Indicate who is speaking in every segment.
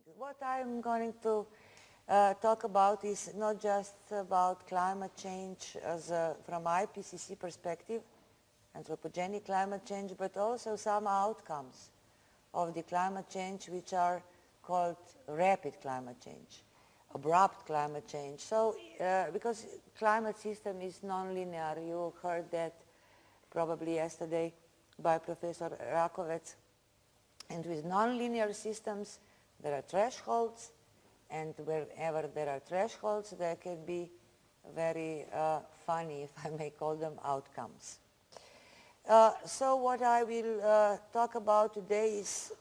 Speaker 1: things. What I'm going to talk about is not just about climate change as from IPCC perspective, anthropogenic climate change, but also some outcomes of the climate change which are called rapid climate change, abrupt climate change. So because climate system is non-linear, you heard that probably yesterday by Professor Rakovec. And with non-linear systems, there are thresholds, and wherever there are thresholds, there can be very funny, if I may call them, outcomes. So what I will talk about today is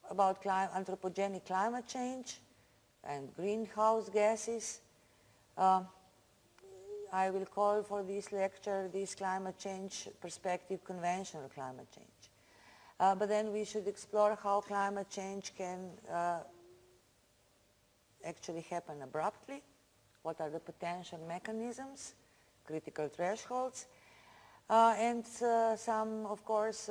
Speaker 1: about anthropogenic climate change and greenhouse gases. I will call for this lecture, this climate change perspective, conventional climate change. But then we should explore how climate change can actually happen abruptly. What are the potential mechanisms, critical thresholds, and some, of course,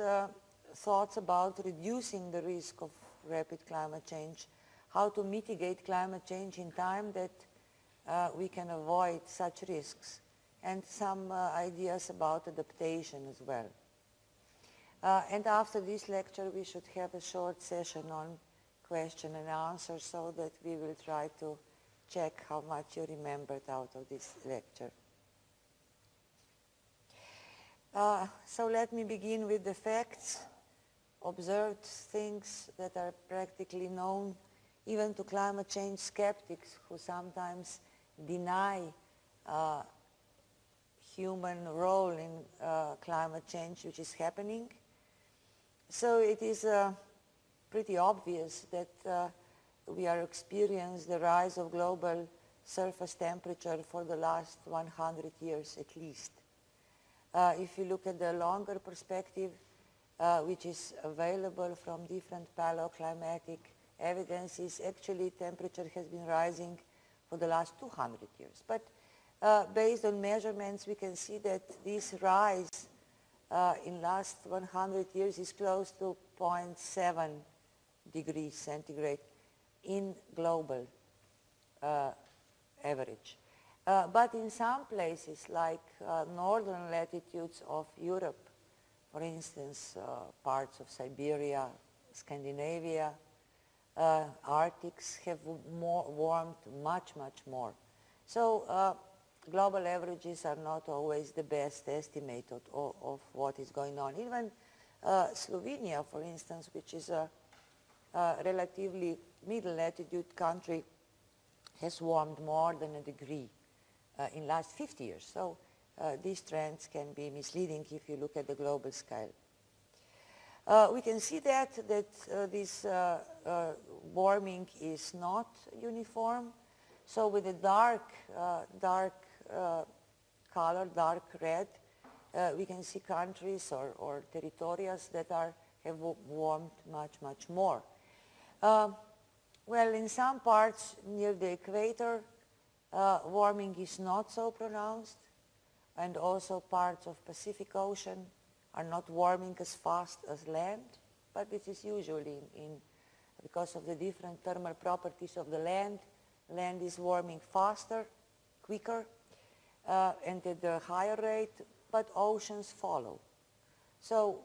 Speaker 1: thoughts about reducing the risk of rapid climate change, how to mitigate climate change in time that we can avoid such risks, and some ideas about adaptation as well. And after this lecture, we should have a short session on question and answer so that we will try to check how much you remembered out of this lecture. So let me begin with the facts, observed things that are practically known even to climate change skeptics who sometimes deny human role in climate change which is happening. So it is pretty obvious that we are experiencing the rise of global surface temperature for the last 100 years at least. If you look at the longer perspective, which is available from different paleoclimatic evidences, actually temperature has been rising for the last 200 years. But based on measurements, we can see that this rise in last 100 years is close to 0.7 degrees centigrade in global average. But in some places, like northern latitudes of Europe, for instance, parts of Siberia, Scandinavia, Arctics have warmed much, much more. So global averages are not always the best estimate of what is going on. Even Slovenia, for instance, which is a relatively middle latitude country, has warmed more than a degree in the last 50 years. So these trends can be misleading if you look at the global scale. We can see that this warming is not uniform. So with a dark color, dark red, we can see countries or territories that have warmed much, much more. Well, in some parts near the equator, warming is not so pronounced, and also parts of Pacific Ocean are not warming as fast as land, but this is usually because of the different thermal properties of the land. Land is warming faster, quicker, and at a higher rate, but oceans follow. So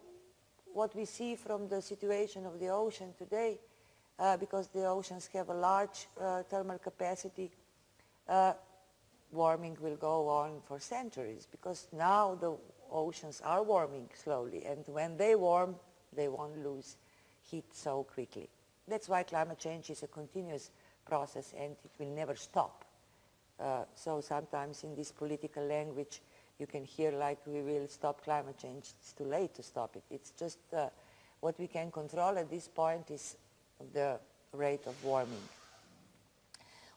Speaker 1: what we see from the situation of the ocean today, because the oceans have a large thermal capacity, warming will go on for centuries, because now the oceans are warming slowly, and when they warm, they won't lose heat so quickly. That's why climate change is a continuous process, and it will never stop. So sometimes in this political language, you can hear like we will stop climate change. It's too late to stop it. It's just what we can control at this point is the rate of warming.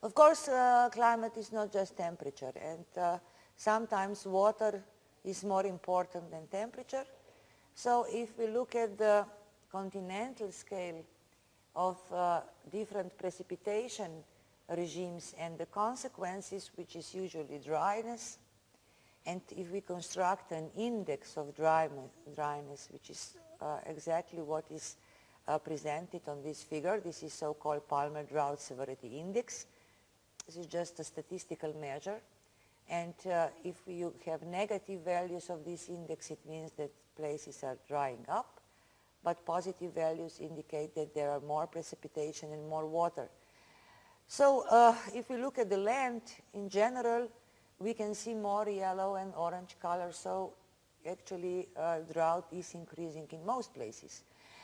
Speaker 1: Of course, climate is not just temperature, and sometimes water is more important than temperature. So if we look at the continental scale of different precipitation regimes and the consequences, which is usually dryness, and if we construct an index of dryness, which is exactly what is presented on this figure. This is so-called Palmer Drought Severity Index. This is just a statistical measure. And if you have negative values of this index, it means that places are drying up. But positive values indicate that there are more precipitation and more water. So if we look at the land in general, we can see more yellow and orange color. So actually drought is increasing in most places.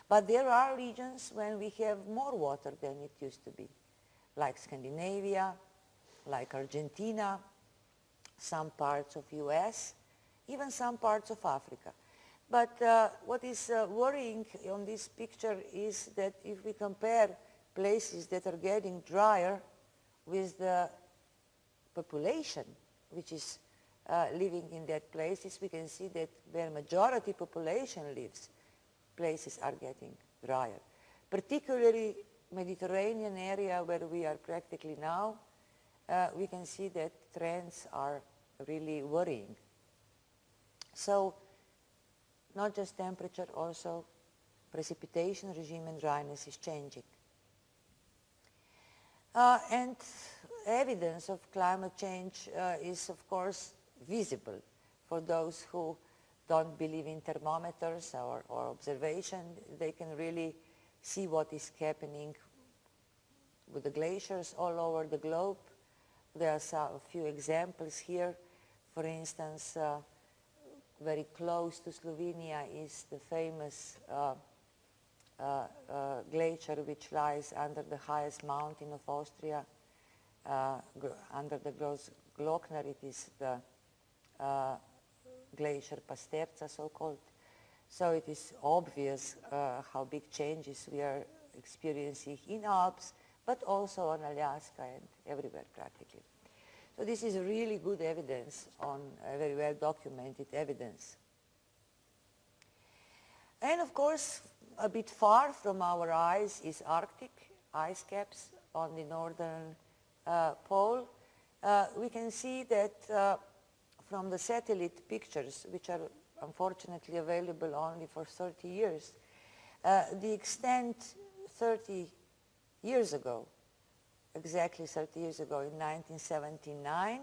Speaker 1: But there are regions when we have more water than it used to be, like Scandinavia, like Argentina, some parts of US, even some parts of Africa. But what is worrying on this picture is that if we compare places that are getting drier with the population which is living in that places, we can see that where majority population lives, places are getting drier. Particularly Mediterranean area where we are practically now, we can see that trends are really worrying. So not just temperature, also precipitation regime and dryness is changing. And evidence of climate change is of course visible for those who don't believe in thermometers or observation. They can really see what is happening with the glaciers all over the globe. There are a few examples here. For instance, very close to Slovenia is the famous glacier which lies under the highest mountain of Austria, under the Glockner. It is the glacier Pasterza, so-called. So it is obvious how big changes we are experiencing in Alps, but also on Alaska and everywhere practically. So this is really good evidence, on very well documented evidence. And of course, a bit far from our eyes is Arctic ice caps on the northern pole. We can see that from the satellite pictures, which are unfortunately available only for 30 years, the extent 30 years ago, exactly 30 years ago, in 1979,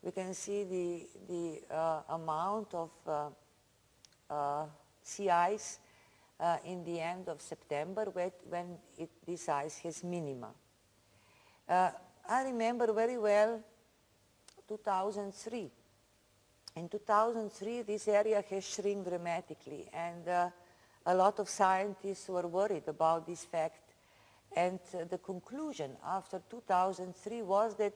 Speaker 1: we can see the amount of sea ice in the end of September when this ice has minima. I remember very well 2003. In 2003, this area has shrunk dramatically, and a lot of scientists were worried about this fact. And the conclusion after 2003 was that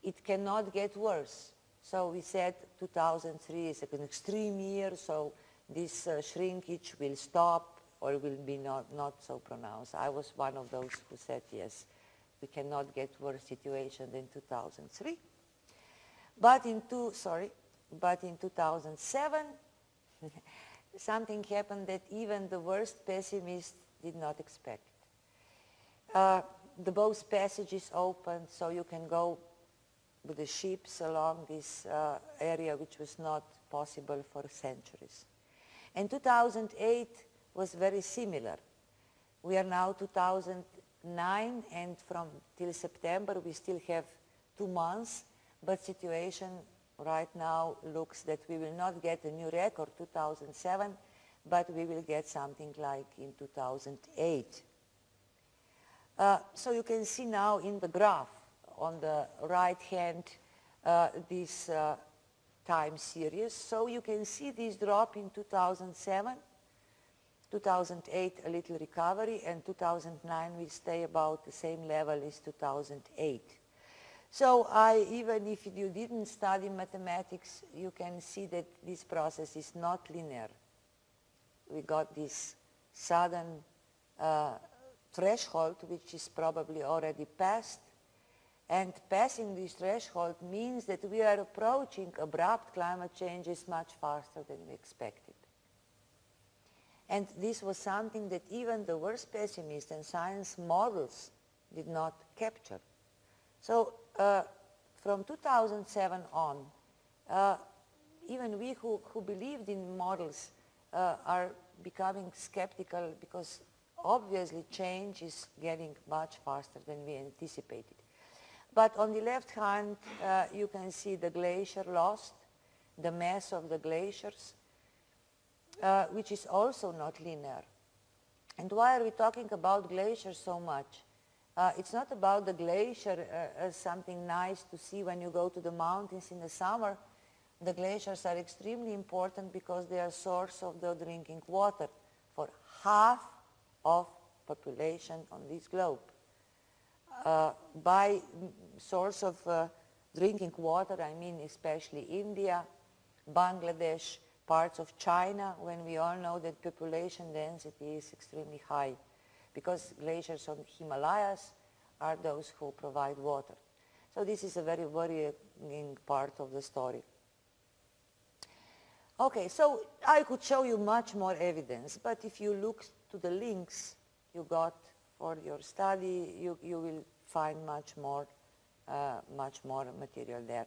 Speaker 1: it cannot get worse. So we said 2003 is an extreme year, so this shrinkage will stop or will be not so pronounced. I was one of those who said, yes, we cannot get worse situation than 2003. But in 2007, something happened that even the worst pessimist did not expect. The Bose Passage is opened, so you can go with the ships along this area, which was not possible for centuries. And 2008 was very similar. We are now 2009, and from till September we still have 2 months, but situation right now looks that we will not get a new record 2007, but we will get something like in 2008. So you can see now in the graph on the right hand this time series. So you can see this drop in 2007, 2008 a little recovery, and 2009 will stay about the same level as 2008. So even if you didn't study mathematics, you can see that this process is not linear. We got this sudden threshold, which is probably already passed, and passing this threshold means that we are approaching abrupt climate changes much faster than we expected. And this was something that even the worst pessimists and science models did not capture. So from 2007 on, even we who believed in models are becoming skeptical, because obviously change is getting much faster than we anticipated. But on the left hand, you can see the glacier lost, the mass of the glaciers, which is also not linear. And why are we talking about glaciers so much? It's not about the glacier as something nice to see when you go to the mountains in the summer. The glaciers are extremely important because they are a source of the drinking water for half of population on this globe. By source of drinking water, I mean especially India, Bangladesh, parts of China, when we all know that population density is extremely high, because glaciers on Himalayas are those who provide water. So this is a very worrying part of the story. Okay, so I could show you much more evidence, but if you look to the links you got for your study, you will find much more material there.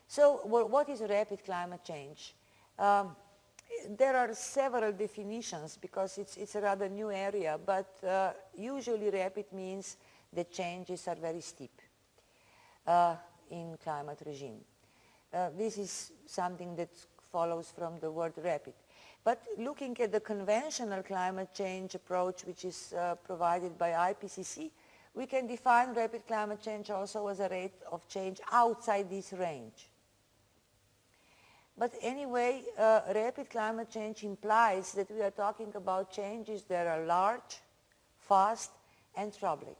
Speaker 1: So what is rapid climate change? There are several definitions because it's a rather new area, but usually rapid means that changes are very steep in climate regime. This is something that follows from the word rapid. But looking at the conventional climate change approach, which is provided by IPCC, we can define rapid climate change also as a rate of change outside this range. But anyway, rapid climate change implies that we are talking about changes that are large, fast, and troubling.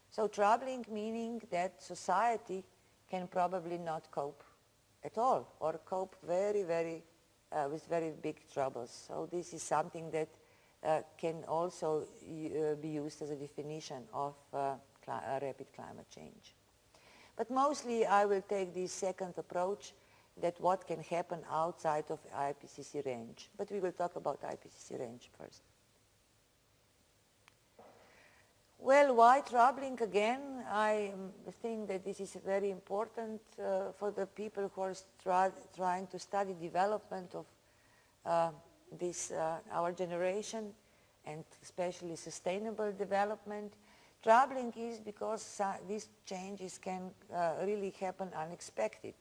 Speaker 1: So troubling meaning that society can probably not cope at all, or cope with very big troubles. So this is something that can also be used as a definition of rapid climate change. But mostly I will take this second approach, that what can happen outside of IPCC range. But we will talk about IPCC range first. Well, why troubling again? I think that this is very important for the people who are trying to study development of our generation, and especially sustainable development. Troubling is because these changes can really happen unexpected.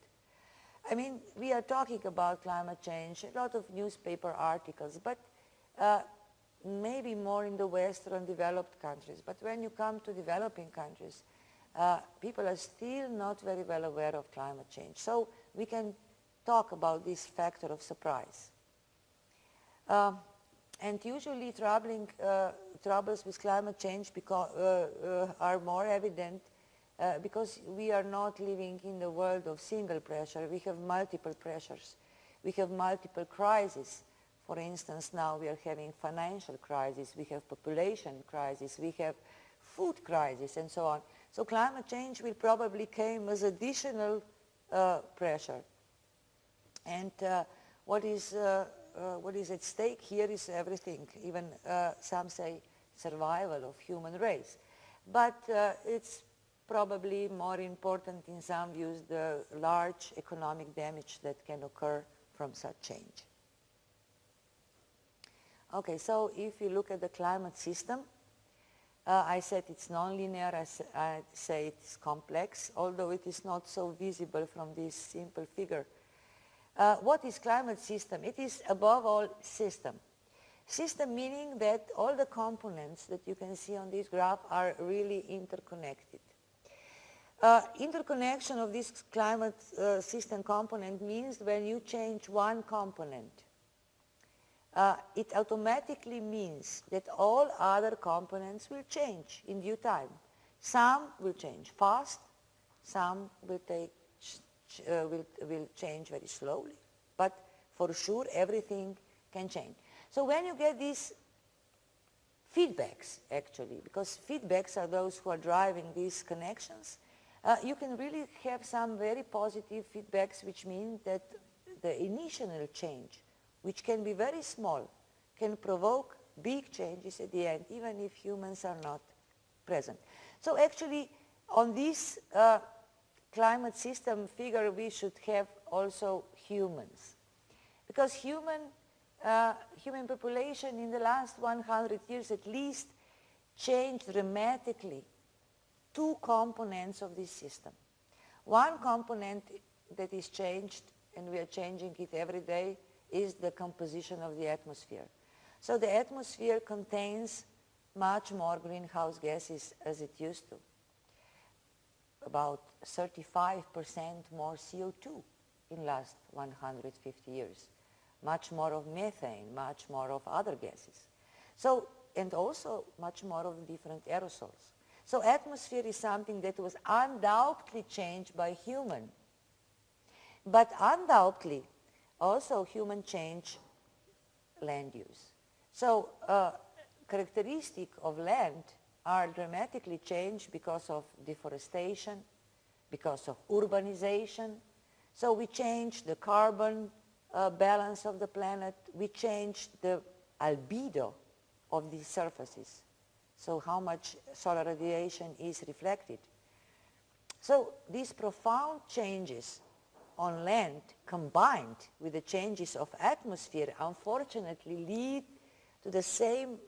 Speaker 1: I mean, we are talking about climate change, a lot of newspaper articles, but maybe more in the Western developed countries. But when you come to developing countries, people are still not very well aware of climate change. So we can talk about this factor of surprise. And usually troubles with climate change are more evident because we are not living in the world of single pressure. We have multiple pressures. We have multiple crises. For instance, now we are having financial crisis, we have population crisis, we have food crisis, and so on. So climate change will probably come as additional pressure. And what is at stake here is everything, even some say survival of human race. But it's probably more important in some views the large economic damage that can occur from such change. Okay, so if you look at the climate system, I said it's nonlinear, I say it's complex, although it is not so visible from this simple figure. What is climate system? It is above all system. System meaning that all the components that you can see on this graph are really interconnected. Interconnection of this climate system component means when you change one component, it automatically means that all other components will change in due time. Some will change fast, some will change very slowly, but for sure everything can change. So when you get these feedbacks, actually, because feedbacks are those who are driving these connections, you can really have some very positive feedbacks, which mean that the initial change, which can be very small, can provoke big changes at the end, even if humans are not present. So actually, on this climate system figure, we should have also humans. Because human human population in the last 100 years at least changed dramatically two components of this system. One component that is changed, and we are changing it every day, is the composition of the atmosphere. So the atmosphere contains much more greenhouse gases as it used to. About 35% more CO2 in last 150 years. Much more of methane, much more of other gases. So, and also much more of different aerosols. So atmosphere is something that was undoubtedly changed by human. But undoubtedly also human change land use. So characteristic of land are dramatically changed because of deforestation, because of urbanization. So we change the carbon balance of the planet, we change the albedo of these surfaces. So how much solar radiation is reflected. So these profound changes on land combined with the changes of atmosphere unfortunately lead to the same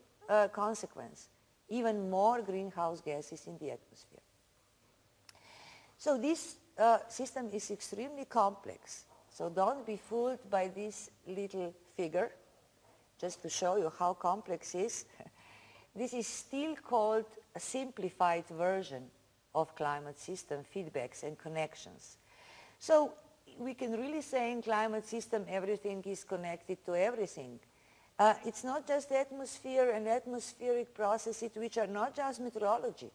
Speaker 1: consequence, even more greenhouse gases in the atmosphere. So this system is extremely complex. So don't be fooled by this little figure, just to show you how complex it is. This is still called a simplified version of climate system feedbacks and connections. So we can really say in climate system everything is connected to everything. It's not just atmosphere and atmospheric processes which are not just meteorology,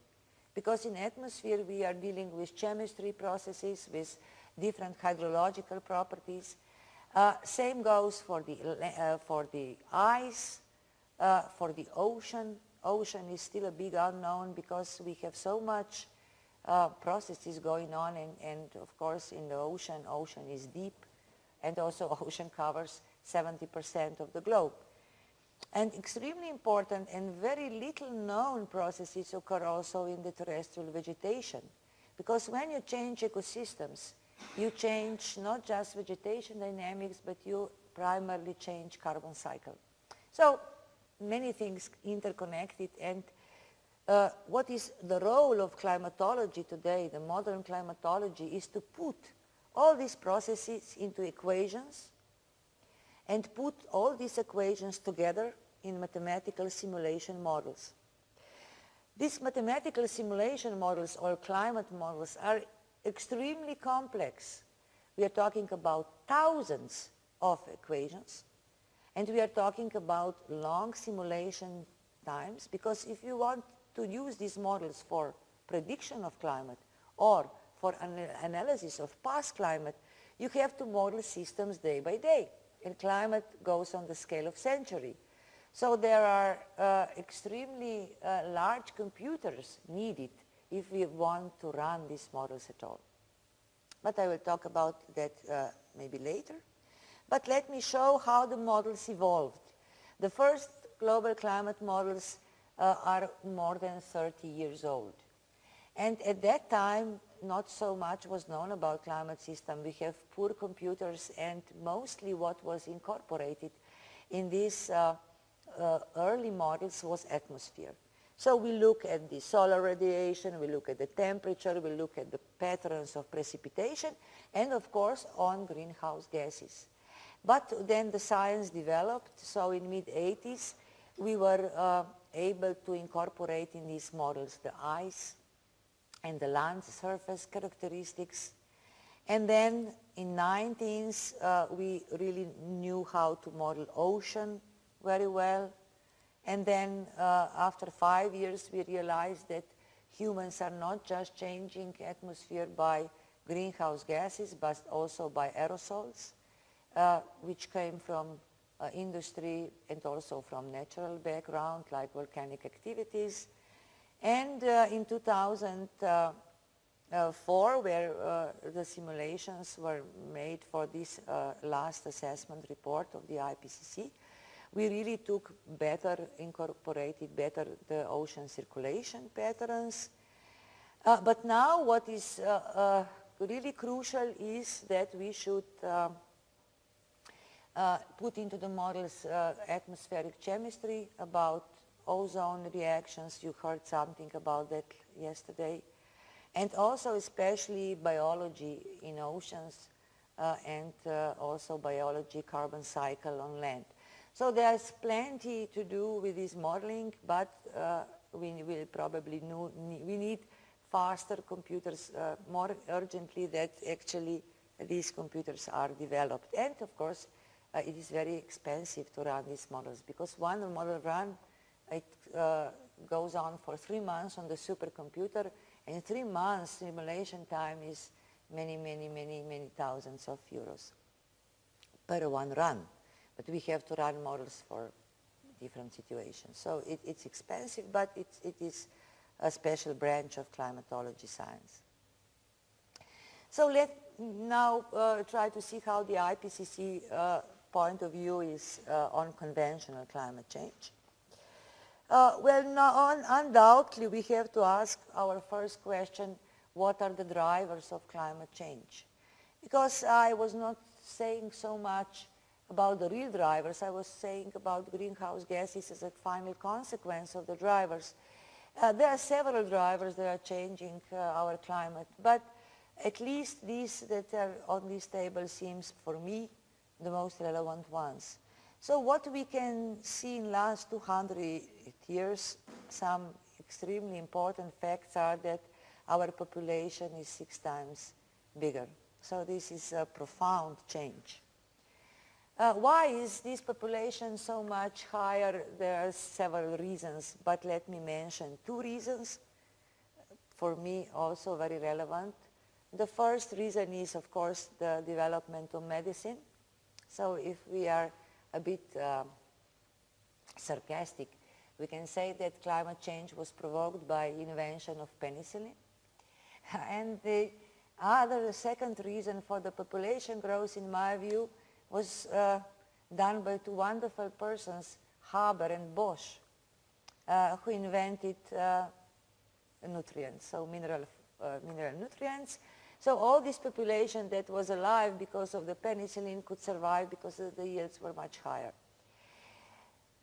Speaker 1: because in atmosphere we are dealing with chemistry processes, with different hydrological properties. Same goes for the ice, for the ocean. Ocean is still a big unknown because we have so much processes going on, and of course in the ocean is deep, and also ocean covers 70% of the globe. And extremely important and very little known processes occur also in the terrestrial vegetation, because when you change ecosystems, you change not just vegetation dynamics, but you primarily change carbon cycle. So many things interconnected, and what is the role of climatology today, the modern climatology, is to put all these processes into equations and put all these equations together in mathematical simulation models. These mathematical simulation models or climate models are extremely complex. We are talking about thousands of equations, and we are talking about long simulation times, because if you want to use these models for prediction of climate or for analysis of past climate, you have to model systems day by day, and climate goes on the scale of century. So there are extremely large computers needed if we want to run these models at all. But I will talk about that maybe later. But let me show how the models evolved. The first global climate models are more than 30 years old. And at that time, not so much was known about climate system. We have poor computers, and mostly what was incorporated in these early models was atmosphere. So we look at the solar radiation, we look at the temperature, we look at the patterns of precipitation, and of course on greenhouse gases. But then the science developed, so in mid-80s we were able to incorporate in these models the ice and the land surface characteristics. And then in 19s we really knew how to model ocean very well. And then after 5 years we realized that humans are not just changing atmosphere by greenhouse gases, but also by aerosols, which came from industry and also from natural background like volcanic activities. And in 2004, where the simulations were made for this last assessment report of the IPCC, we really incorporated better the ocean circulation patterns. But now what is really crucial is that we should put into the models atmospheric chemistry about ozone reactions. You heard something about that yesterday. And also especially biology in oceans and also biology carbon cycle on land. So there's plenty to do with this modeling, but we will probably we need faster computers more urgently that actually these computers are developed. And of course, it is very expensive to run these models because one model run, it goes on for 3 months on the supercomputer, and 3 months simulation time is many thousands of euros per one run. But we have to run models for different situations. So it's expensive, but it is a special branch of climatology science. So let's now try to see how the IPCC point of view is on conventional climate change. Well, now, undoubtedly, we have to ask our first question, what are the drivers of climate change? Because I was not saying so much about the real drivers, I was saying about greenhouse gases as a final consequence of the drivers. There are several drivers that are changing our climate, but at least these that are on this table seems, for me, the most relevant ones. So what we can see in last 200 years, some extremely important facts are that our population is 6 times bigger. So this is a profound change. Why is this population so much higher? There are several reasons, but let me mention 2 reasons, for me also very relevant. The first reason is, of course, the development of medicine. So if we are a bit sarcastic, we can say that climate change was provoked by invention of penicillin. And the second reason for the population growth, in my view, was done by 2 wonderful persons, Haber and Bosch, who invented nutrients, so mineral nutrients. So all this population that was alive because of the penicillin could survive because the yields were much higher.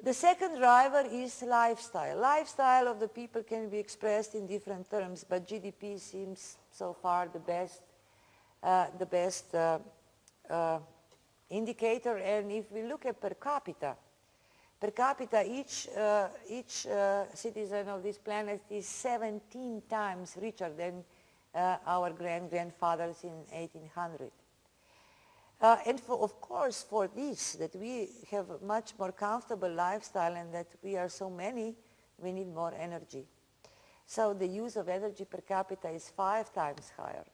Speaker 1: The second driver is lifestyle. Lifestyle of the people can be expressed in different terms, but GDP seems so far the best indicator. And if we look at per capita, each citizen of this planet is 17 times richer than our grandfathers in 1800. And of course, for this, that we have a much more comfortable lifestyle and that we are so many, we need more energy. So the use of energy per capita is 5 times higher.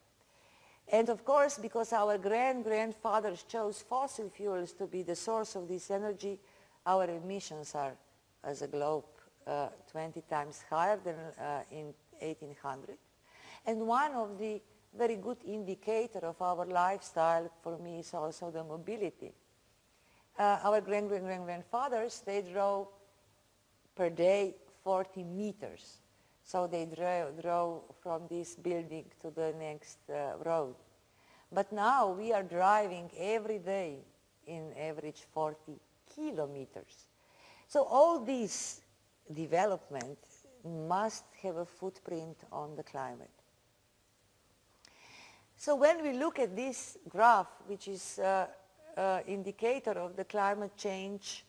Speaker 1: And of course, because our grandfathers chose fossil fuels to be the source of this energy, our emissions are, as a globe, 20 times higher than in 1800. And one of the very good indicator of our lifestyle for me is also the mobility. Our grandfathers, they drove per day 40 meters. So they drove from this building to the next road. But now we are driving every day in average 40 kilometers. So all this development must have a footprint on the climate. So when we look at this graph, which is indicator of the climate change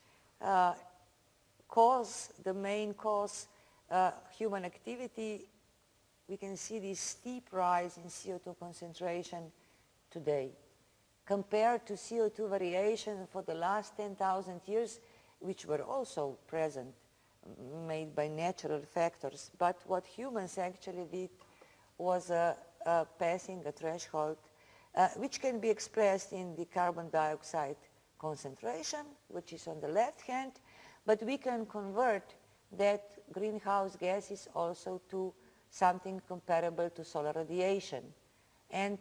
Speaker 1: cause, the main cause, human activity, we can see this steep rise in CO2 concentration today. Compared to CO2 variation for the last 10,000 years, which were also present, made by natural factors. But what humans actually did was passing a threshold, which can be expressed in the carbon dioxide concentration, which is on the left hand, but we can convert that greenhouse gases also to something comparable to solar radiation. And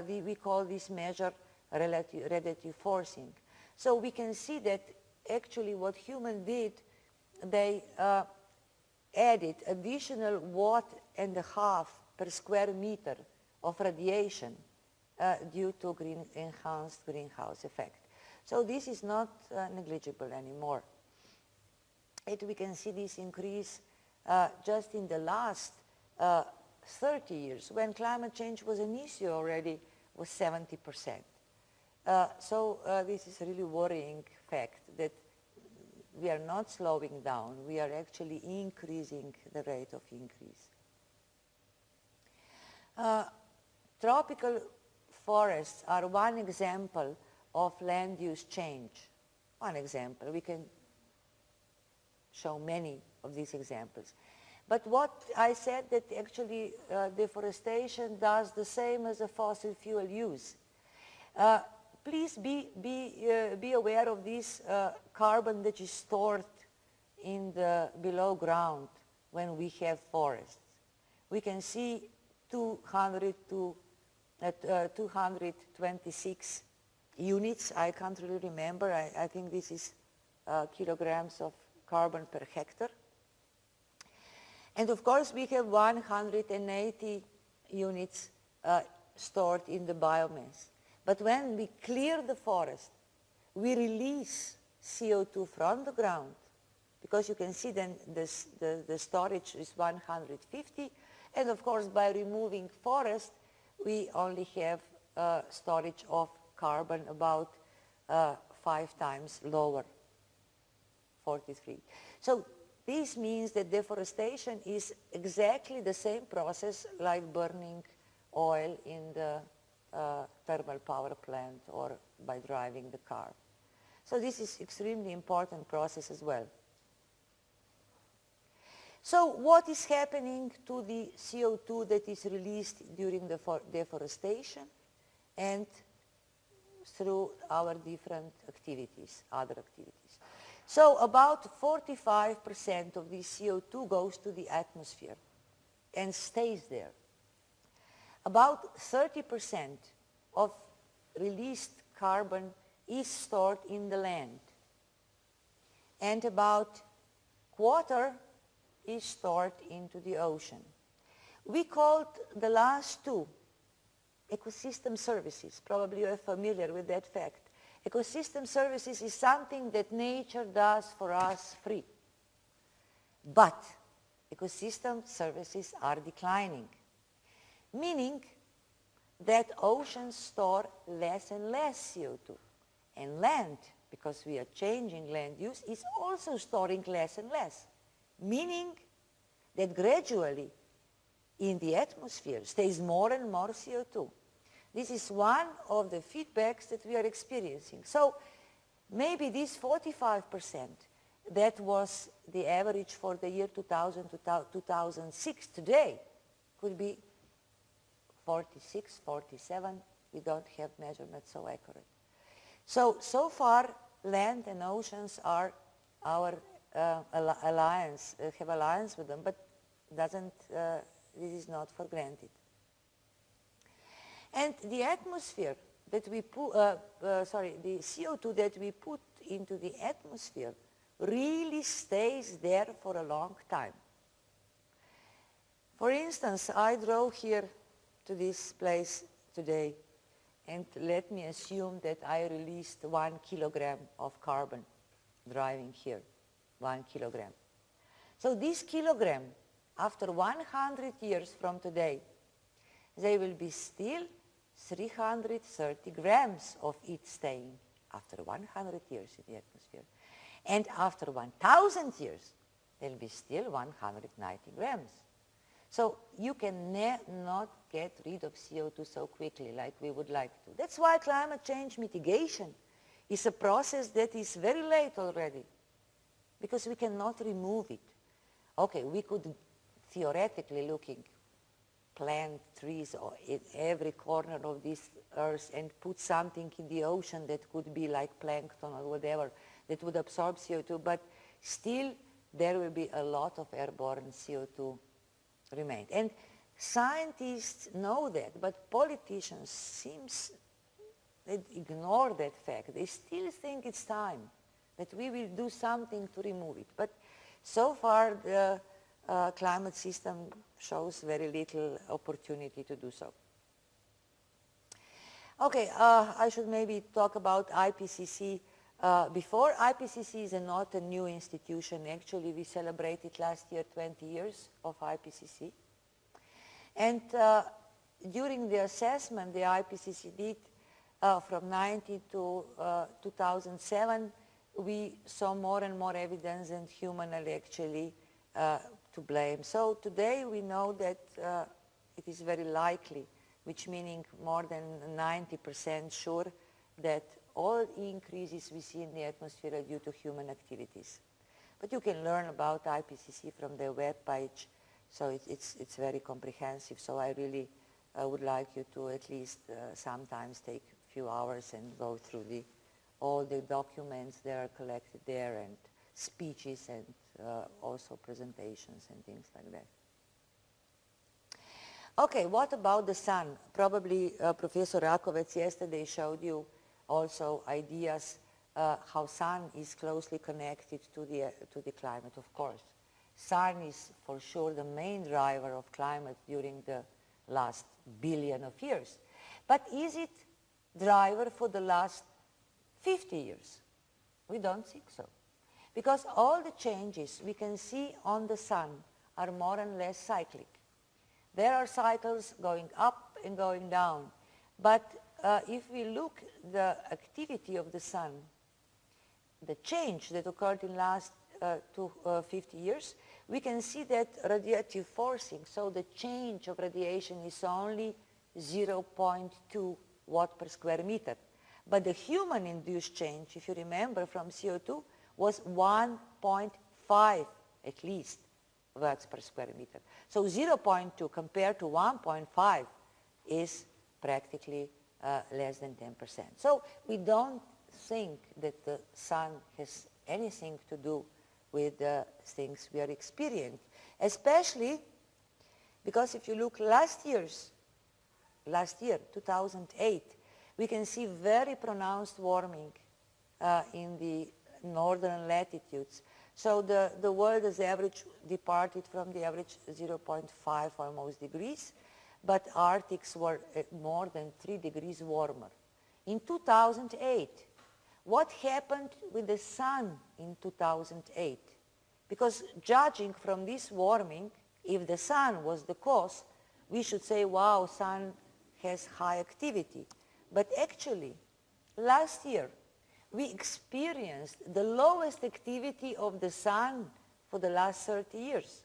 Speaker 1: we call this measure relative forcing. So we can see that actually what humans did, they added additional 1.5 per square meter of radiation due to enhanced greenhouse effect. So this is not negligible anymore. And we can see this increase just in the last 30 years, when climate change was an issue already, was 70%. So this is a really worrying fact that we are not slowing down, we are actually increasing the rate of increase. Tropical forests are one example of land use change. One example. We can show many of these examples. But what I said that actually deforestation does the same as a fossil fuel use. Please be aware of this carbon that is stored in the below ground when we have forests. We can see 226 units. I can't really remember. I think this is kilograms of carbon per hectare. And of course we have 180 units stored in the biomass. But when we clear the forest, we release CO2 from the ground, because you can see then the storage is 150, and of course by removing forest, we only have storage of carbon about 5 times lower, 43. So this means that deforestation is exactly the same process like burning oil in the thermal power plant or by driving the car. So this is extremely important process as well. So what is happening to the CO2 that is released during the deforestation and through our different activities, other activities? So about 45% of the CO2 goes to the atmosphere and stays there. About 30% of released carbon is stored in the land, and about quarter is stored into the ocean. We called the last two ecosystem services. Probably you are familiar with that fact. Ecosystem services is something that nature does for us free. But ecosystem services are declining, meaning that oceans store less and less CO2. And land, because we are changing land use, is also storing less and less, meaning that gradually in the atmosphere stays more and more CO2. This is one of the feedbacks that we are experiencing. So maybe this 45% that was the average for the year 2000 to 2006 today could be 46, 47. We don't have measurements so accurate. So far land and oceans are our alliance, have alliance with them, but this is not for granted. And the atmosphere that we put, the CO2 that we put into the atmosphere really stays there for a long time. For instance, I drove here to this place today, and let me assume that I released 1 kilogram of carbon driving here, 1 kilogram. So this kilogram, after 100 years from today, they will be still 330 grams of it staying after 100 years in the atmosphere. And after 1,000 years, there will be still 190 grams. So you can not get rid of CO2 so quickly like we would like to. That's why climate change mitigation is a process that is very late already, because we cannot remove it. Okay, we could theoretically plant trees in every corner of this earth and put something in the ocean that could be like plankton or whatever that would absorb CO2, but still there will be a lot of airborne CO2 remain. And scientists know that, but politicians they ignore that fact. They still think it's time that we will do something to remove it. But so far the climate system shows very little opportunity to do so. Okay, I should maybe talk about IPCC before. IPCC is not a new institution. Actually, we celebrated last year 20 years of IPCC. And during the assessment the IPCC did from 1990 to 2007, we saw more and more evidence that humans are actually to blame. So today we know that it is very likely, which meaning more than 90% sure, that all increases we see in the atmosphere are due to human activities. But you can learn about IPCC from their web page, so it's very comprehensive. So I really would like you to at least sometimes take a few hours and go through all the documents that are collected there, and speeches, and also presentations and things like that. Okay, what about the sun? Probably Professor Rakovec yesterday showed you also ideas how sun is closely connected to the climate, of course. Sun is for sure the main driver of climate during the last billion of years. But is it driver for the last 50 years? We don't think so. Because all the changes we can see on the sun are more and less cyclic. There are cycles going up and going down. But if we look the activity of the sun, the change that occurred in the last 50 years, we can see that radiative forcing, so the change of radiation is only 0.2 watt per square meter. But the human-induced change, if you remember from CO2, was 1.5 at least watts per square meter. So 0.2 compared to 1.5 is practically less than 10%. So we don't think that the sun has anything to do with the things we are experiencing, especially because if you look last year, 2008, we can see very pronounced warming in the northern latitudes. So the world as average departed from the average 0.5 almost degrees, but Arctics were more than 3 degrees warmer. In 2008, what happened with the sun in 2008? Because judging from this warming, if the sun was the cause, we should say, wow, sun has high activity. But actually, last year, we experienced the lowest activity of the sun for the last 30 years.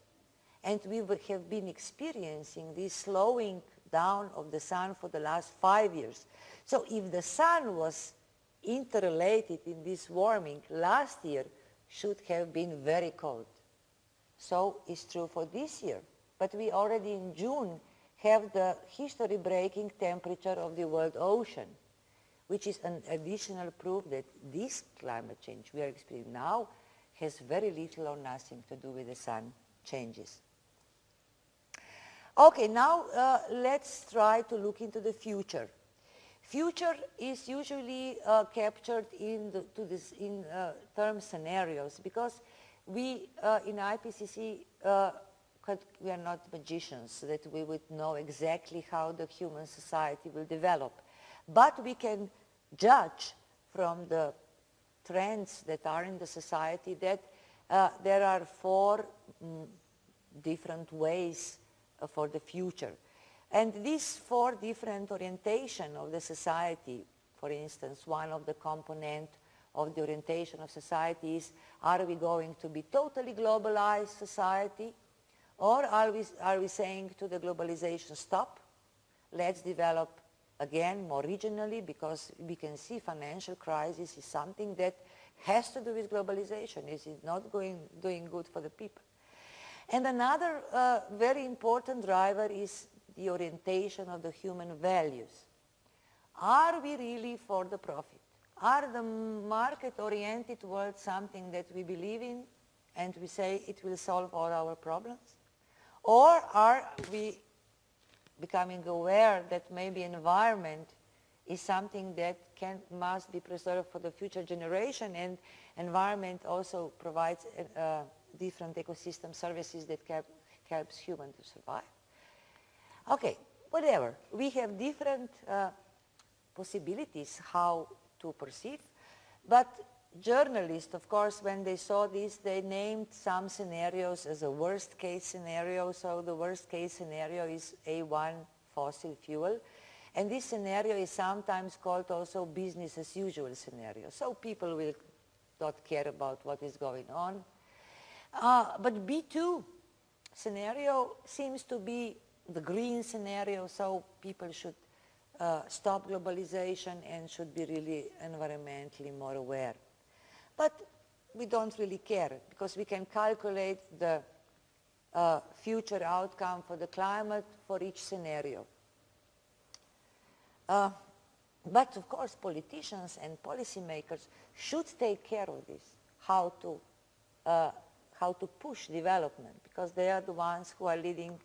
Speaker 1: And we have been experiencing this slowing down of the sun for the last 5 years. So if the sun was interrelated in this warming, last year should have been very cold. So it's true for this year. But we already in June have the history-breaking temperature of the world ocean, which is an additional proof that this climate change we are experiencing now has very little or nothing to do with the sun changes. Okay, now let's try to look into the future. Future is usually captured in term scenarios, because we in IPCC we are not magicians that we would know exactly how the human society will develop. But we can judge from the trends that are in the society that there are 4 different ways for the future. And these 4 different orientations of the society, for instance, one of the components of the orientation of society is, are we going to be totally globalized society? Or are we saying to the globalization, stop, let's develop again more regionally, because we can see financial crisis is something that has to do with globalization. Is it not doing good for the people? And another very important driver is the orientation of the human values. Are we really for the profit? Are the market-oriented world something that we believe in and we say it will solve all our problems? Or are we becoming aware that maybe environment is something that must be preserved for the future generation, and environment also provides different ecosystem services that helps humans to survive? Okay, whatever. We have different possibilities how to perceive. But journalists, of course, when they saw this, they named some scenarios as a worst case scenario. So the worst case scenario is A1, fossil fuel. And this scenario is sometimes called also business as usual scenario. So people will not care about what is going on. But B2 scenario seems to be the green scenario, so people should stop globalization and should be really environmentally more aware. But we don't really care because we can calculate the future outcome for the climate for each scenario. But of course politicians and policymakers should take care of this, how to push development, because they are the ones who are leading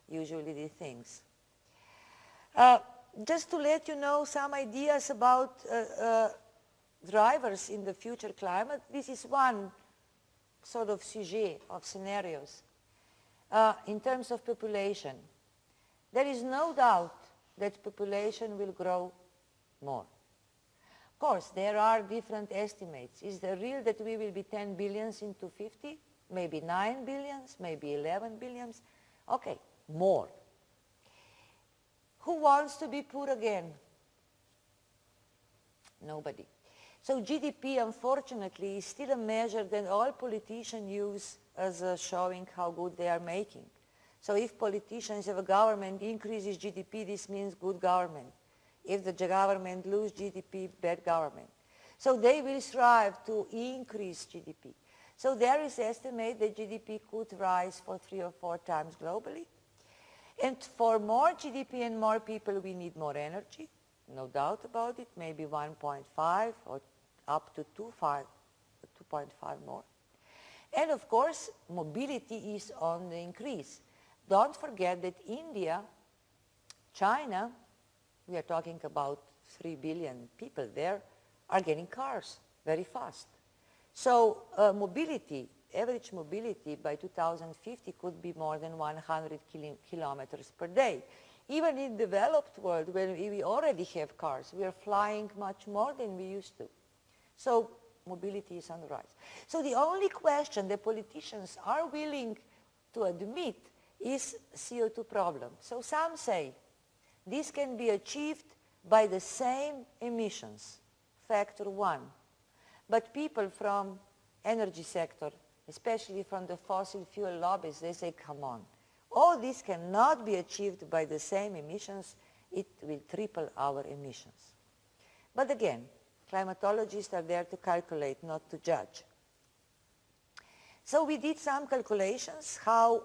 Speaker 1: usually these things. Just to let you know some ideas about drivers in the future climate, this is one sort of sujet of scenarios. In terms of population, there is no doubt that population will grow more. Of course, there are different estimates. Is it real that we will be 10 billions in 2050? Maybe 9 billions, maybe 11 billions? Okay, more. Who wants to be poor again? Nobody. So GDP, unfortunately, is still a measure that all politicians use as showing how good they are making. So if politicians, if a government increases GDP, this means good government. If the government loses GDP, bad government. So they will strive to increase GDP. So there is estimate that GDP could rise for 3 or 4 times globally. And for more GDP and more people, we need more energy. No doubt about it, maybe 1.5 or up to 2.5 more. And of course, mobility is on the increase. Don't forget that India, China, we are talking about 3 billion people there, are getting cars very fast. So mobility, average mobility by 2050 could be more than 100 kilometers per day. Even in the developed world, where we already have cars, we are flying much more than we used to. So mobility is on the rise. So the only question the politicians are willing to admit is CO2 problem. So some say this can be achieved by the same emissions, factor 1. But people from energy sector, especially from the fossil fuel lobbies, they say, come on, all this cannot be achieved by the same emissions. It will triple our emissions. But again, climatologists are there to calculate, not to judge. So we did some calculations how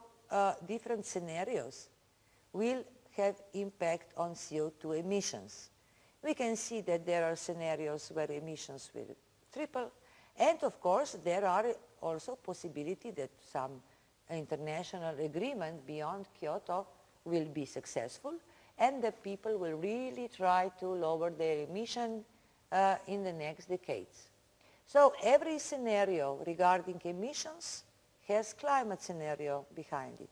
Speaker 1: different scenarios will have impact on CO2 emissions. We can see that there are scenarios where emissions will triple, and of course there are also possibility that some international agreement beyond Kyoto will be successful and that people will really try to lower their emission in the next decades. So every scenario regarding emissions has climate scenario behind it.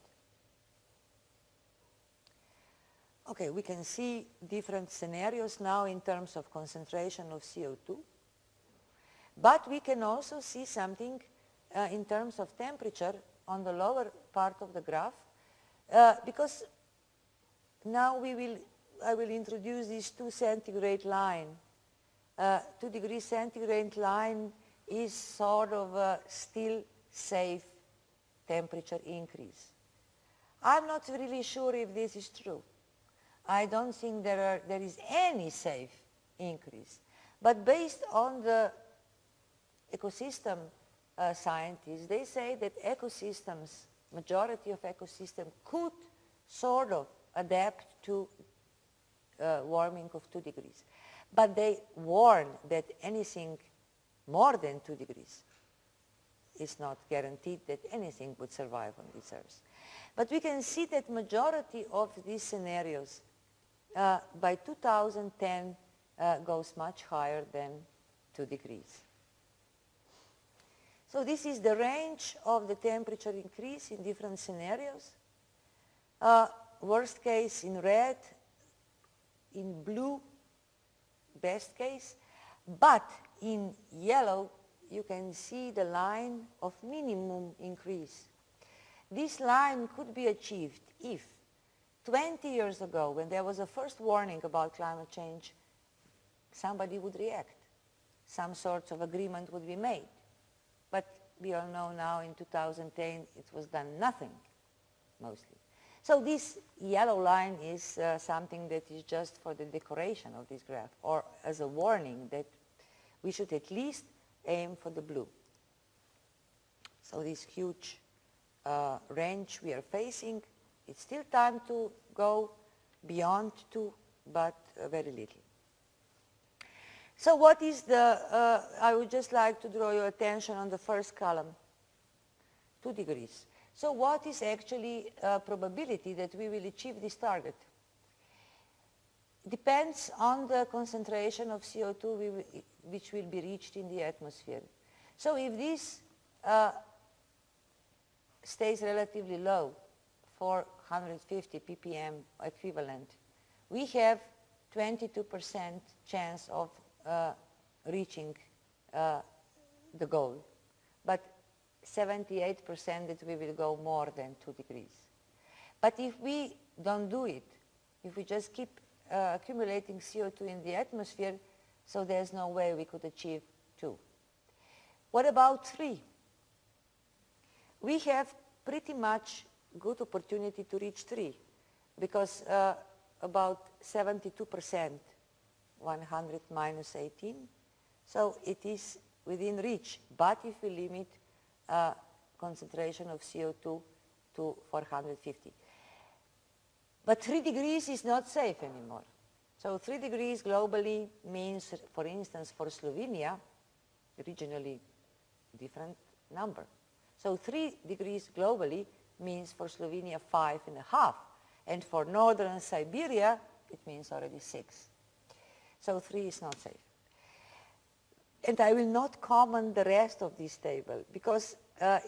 Speaker 1: Okay, we can see different scenarios now in terms of concentration of CO2. But we can also see something in terms of temperature on the lower part of the graph, because now I will introduce this 2 centigrade line. 2 degrees centigrade line is sort of a still safe temperature increase. I'm not really sure if this is true. I don't think there is any safe increase. But based on the ecosystem scientists, they say that ecosystems, majority of ecosystems could sort of adapt to warming of 2 degrees. But they warn that anything more than 2 degrees is not guaranteed that anything would survive on this earth. But we can see that majority of these scenarios by 2010 goes much higher than 2 degrees. So this is the range of the temperature increase in different scenarios. Worst case in red, in blue, best case. But in yellow, you can see the line of minimum increase. This line could be achieved if 20 years ago, when there was a first warning about climate change, somebody would react. Some sort of agreement would be made. But we all know now in 2010 it was done nothing, mostly. So this yellow line is something that is just for the decoration of this graph, or as a warning that we should at least aim for the blue. So this huge range we are facing, it's still time to go beyond 2, but very little. So what is the, I would just like to draw your attention on the first column, 2 degrees. So what is actually probability that we will achieve this target? Depends on the concentration of CO2 which will be reached in the atmosphere. So if this stays relatively low, 450 ppm equivalent, we have 22% chance of reaching the goal, but 78% that we will go more than 2 degrees. But if we don't do it, if we just keep accumulating CO2 in the atmosphere, so there's no way we could achieve 2. What about 3? We have pretty much good opportunity to reach 3, because about 72%, 100 minus 18, so it is within reach. But if we limit concentration of CO2 to 450. But 3 degrees is not safe anymore. So 3 degrees globally means, for instance, for Slovenia, regionally different number. So 3 degrees globally means for Slovenia 5.5. And for northern Siberia, it means already 6. So 3 is not safe. And I will not comment the rest of this table, because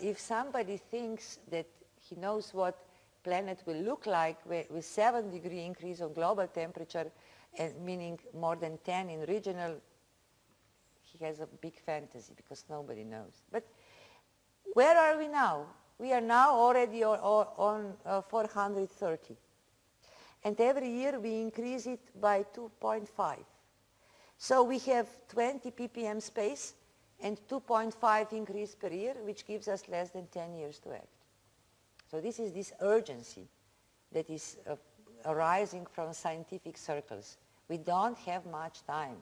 Speaker 1: if somebody thinks that he knows what planet will look like with 7 degree increase of global temperature, meaning more than 10 in regional, he has a big fantasy, because nobody knows. But where are we now? We are now already on 430. And every year we increase it by 2.5. So we have 20 ppm space and 2.5 increase per year, which gives us less than 10 years to act. So this is this urgency that is arising from scientific circles. We don't have much time.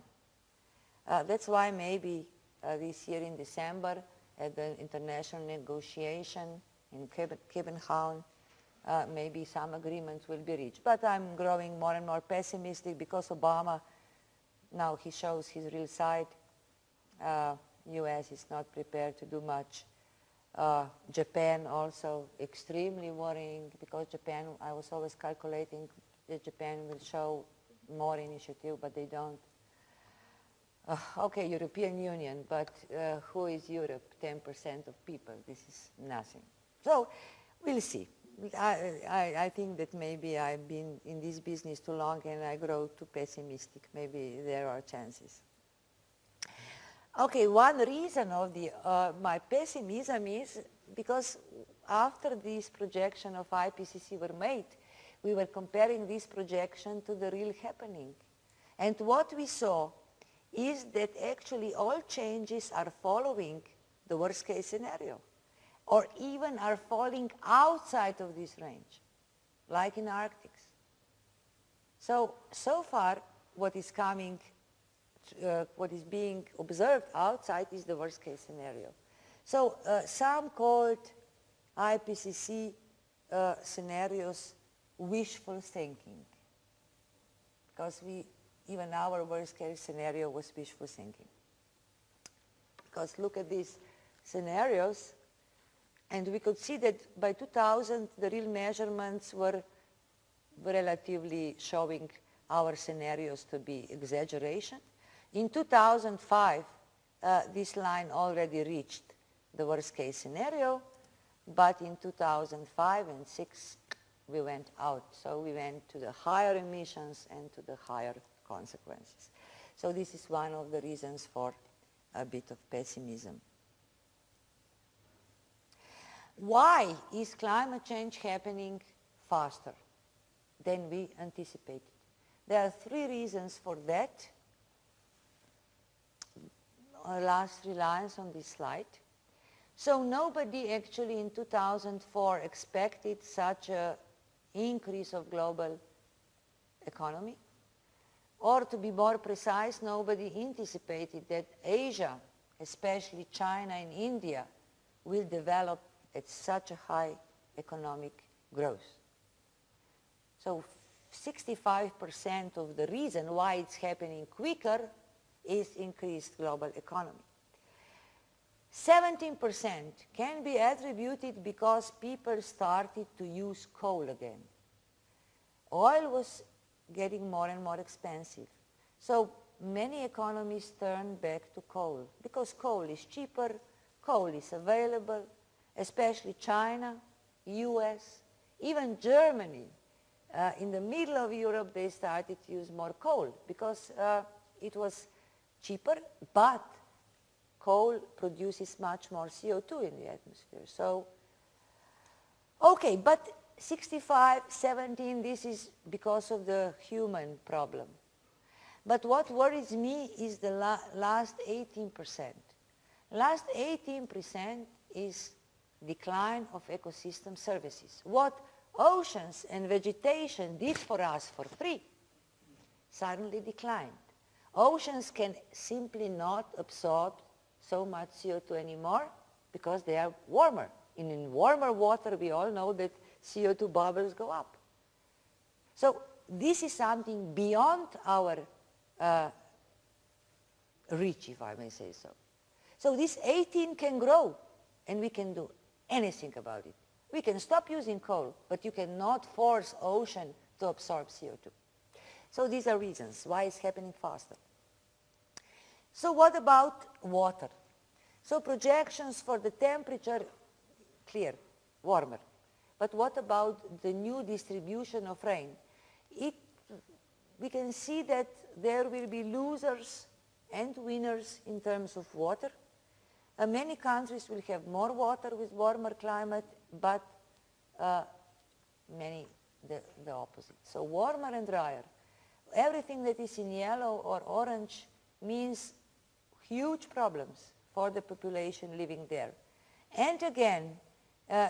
Speaker 1: That's why maybe this year in December at the international negotiation in Kebnhavn, maybe some agreements will be reached. But I'm growing more and more pessimistic, because Obama, now he shows his real side. US is not prepared to do much. Japan also extremely worrying, because Japan, I was always calculating that Japan will show more initiative, but they don't. Okay, European Union, but who is Europe? 10% of people. This is nothing. So we'll see. I think that maybe I've been in this business too long and I grow too pessimistic. Maybe there are chances. Okay, one reason of my pessimism is because after this projection of IPCC were made, we were comparing this projection to the real happening. And what we saw is that actually all changes are following the worst case scenario, or even are falling outside of this range, like in Arctic. So far what is coming, what is being observed outside is the worst case scenario. So some called IPCC scenarios wishful thinking, because even our worst case scenario was wishful thinking. Because look at these scenarios, and we could see that by 2000 the real measurements were relatively showing our scenarios to be exaggeration. In 2005, this line already reached the worst case scenario, but in 2005 and 2006 we went out. So we went to the higher emissions and to the higher consequences. So this is one of the reasons for a bit of pessimism. Why is climate change happening faster than we anticipated? There are three reasons for that. Last 3 lines on this slide. So nobody actually in 2004 expected such an increase of global economy. Or to be more precise, nobody anticipated that Asia, especially China and India, will develop at such a high economic growth. So 65% of the reason why it's happening quicker is increased global economy. 17% can be attributed because people started to use coal again. Oil was getting more and more expensive. So many economies turned back to coal because coal is cheaper, coal is available, especially China, US, even Germany. In the middle of Europe, they started to use more coal because it was cheaper, but coal produces much more CO2 in the atmosphere. So, okay, but 65, 17, this is because of the human problem. But what worries me is the last 18%. Last 18% is decline of ecosystem services. What oceans and vegetation did for us for free suddenly declined. Oceans can simply not absorb so much CO2 anymore because they are warmer. In warmer water, we all know that CO2 bubbles go up. So this is something beyond our reach, if I may say so. So this 18 can grow, and we can do anything about it. We can stop using coal, but you cannot force ocean to absorb CO2. So these are reasons why it's happening faster. So what about water? So projections for the temperature, clear, warmer. But what about the new distribution of rain? We can see that there will be losers and winners in terms of water. Many countries will have more water with warmer climate, but many the opposite. So warmer and drier. Everything that is in yellow or orange means huge problems for the population living there. And again,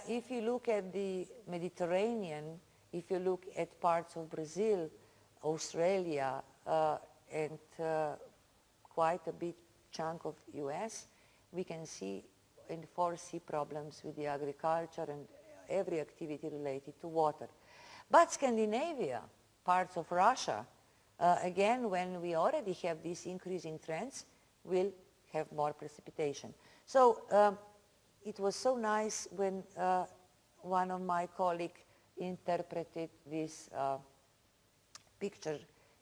Speaker 1: if you look at the Mediterranean, if you look at parts of Brazil, Australia, and quite a big chunk of US, we can see and foresee problems with the agriculture and every activity related to water. But Scandinavia, parts of Russia, again, when we already have these increasing trends, will have more precipitation. So it was so nice when one of my colleagues interpreted this picture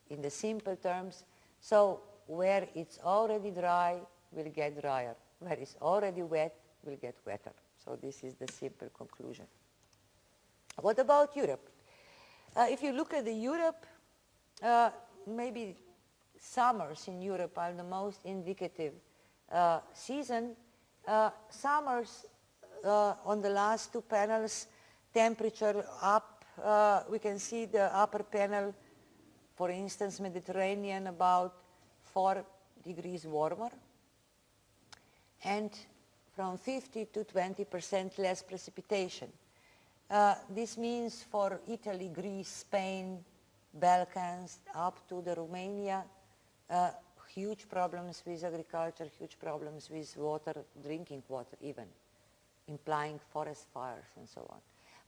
Speaker 1: in the simple terms. So where it's already dry will get drier. Where it's already wet will get wetter. So this is the simple conclusion. What about Europe? If you look at the Europe, maybe summers in Europe are the most indicative season. Summers on the last two panels, temperature up. We can see the upper panel, for instance, Mediterranean about 4 degrees warmer, and from 50 to 20% less precipitation. This means for Italy, Greece, Spain, Balkans, up to the Romania, huge problems with agriculture, huge problems with water, drinking water even, implying forest fires and so on.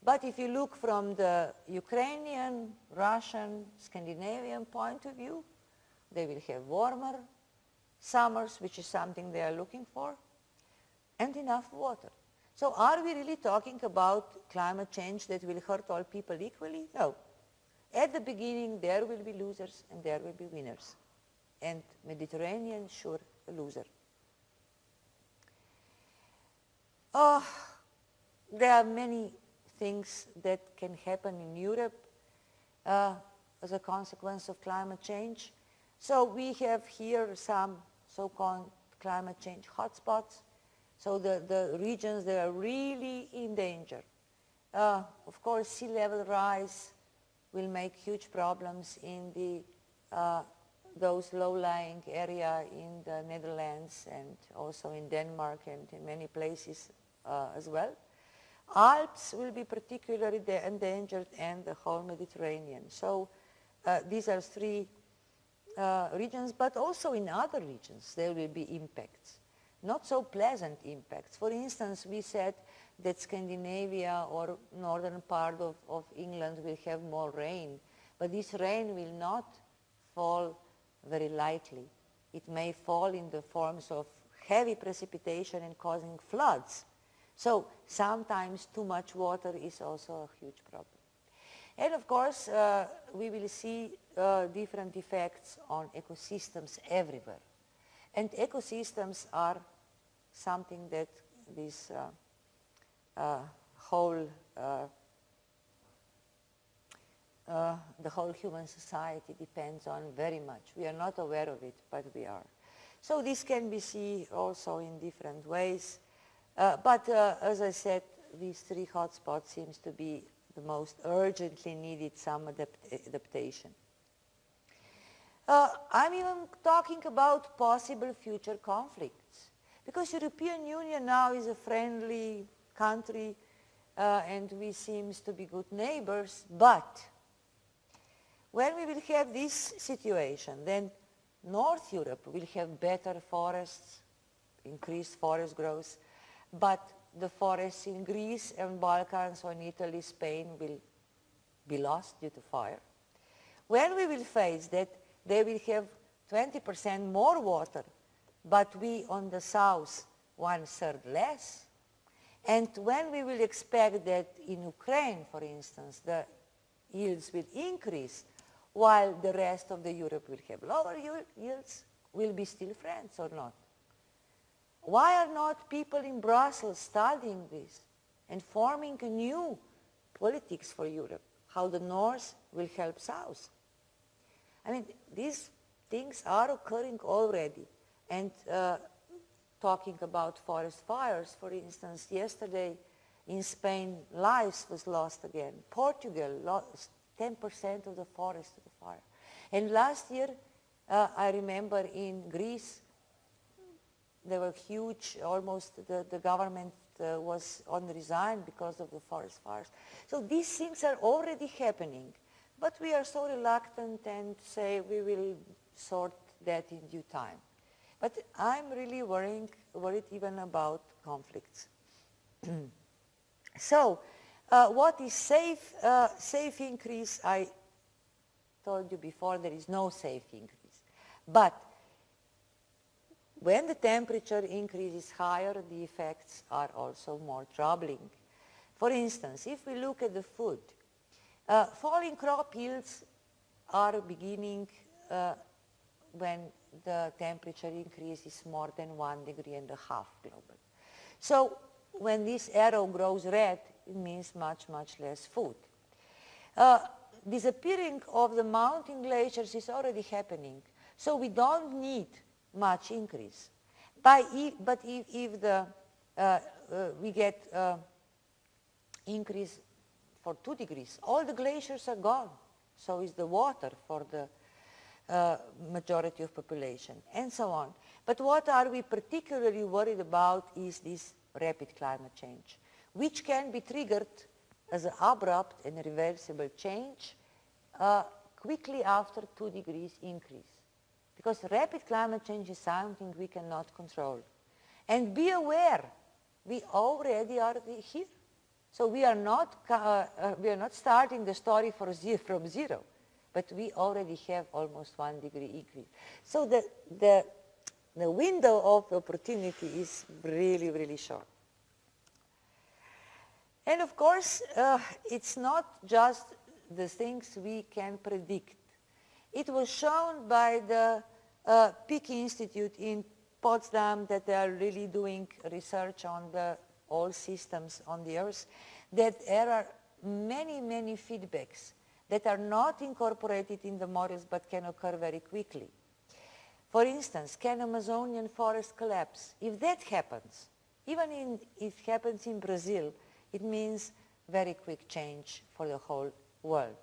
Speaker 1: But if you look from the Ukrainian, Russian, Scandinavian point of view, they will have warmer summers, which is something they are looking for, and enough water. So are we really talking about climate change that will hurt all people equally? No. At the beginning, there will be losers and there will be winners. And Mediterranean, sure, a loser. There are many things that can happen in Europe as a consequence of climate change. So we have here some so-called climate change hotspots. So the regions that are really in danger. Of course, sea level rise will make huge problems in those low-lying area in the Netherlands and also in Denmark and in many places as well. Alps will be particularly endangered, and the whole Mediterranean. So these are three regions, but also in other regions there will be impacts. Not so pleasant impacts. For instance, we said that Scandinavia or northern part of England will have more rain, but this rain will not fall very lightly. It may fall in the forms of heavy precipitation and causing floods. So sometimes too much water is also a huge problem. And of course, we will see different effects on ecosystems everywhere. And ecosystems are something that this the whole human society depends on very much. We are not aware of it, but we are. So this can be seen also in different ways. But as I said, these three hotspots seems to be the most urgently needed some adaptation. I'm even talking about possible future conflicts, because European Union now is a friendly country and we seems to be good neighbors, but when we will have this situation, then North Europe will have better forests, increased forest growth, but the forests in Greece and Balkans or in Italy, Spain will be lost due to fire. When we will face that they will have 20% more water, but we on the south 1/3 less, and when we will expect that in Ukraine, for instance, the yields will increase while the rest of the Europe will have lower yields, will be still friends or not? Why are not people in Brussels studying this and forming a new politics for Europe, how the North will help South? I mean, these things are occurring already. And talking about forest fires, for instance, yesterday in Spain, lives was lost again. Portugal lost 10% of the forest to the fire. And last year, I remember in Greece, there were huge, almost the government was on resign because of the forest fires. So these things are already happening, but we are so reluctant and say we will sort that in due time. But I'm really worried even about conflicts. So what is safe? Safe increase, I told you before, there is no safe increase. But when the temperature increase is higher, the effects are also more troubling. For instance, if we look at the food, falling crop yields are beginning when the temperature increase is more than 1.5 degrees global. So when this arrow grows red, it means much, much less food. Disappearing of the mountain glaciers is already happening, so we don't need much increase. But if we get increase for 2 degrees, all the glaciers are gone. So is the water for the majority of population, and so on. But what are we particularly worried about is this rapid climate change, which can be triggered as an abrupt and reversible change quickly after 2 degrees increase. Because rapid climate change is something we cannot control. And be aware, we already are here. So we are not starting the story from zero, but we already have almost 1 degree increase. So the window of opportunity is really, really short. And of course, it's not just the things we can predict. It was shown by the Peak Institute in Potsdam that they are really doing research on all systems on the Earth, that there are many, many feedbacks that are not incorporated in the models but can occur very quickly. For instance, can Amazonian forest collapse? If that happens, even if it happens in Brazil, it means very quick change for the whole world.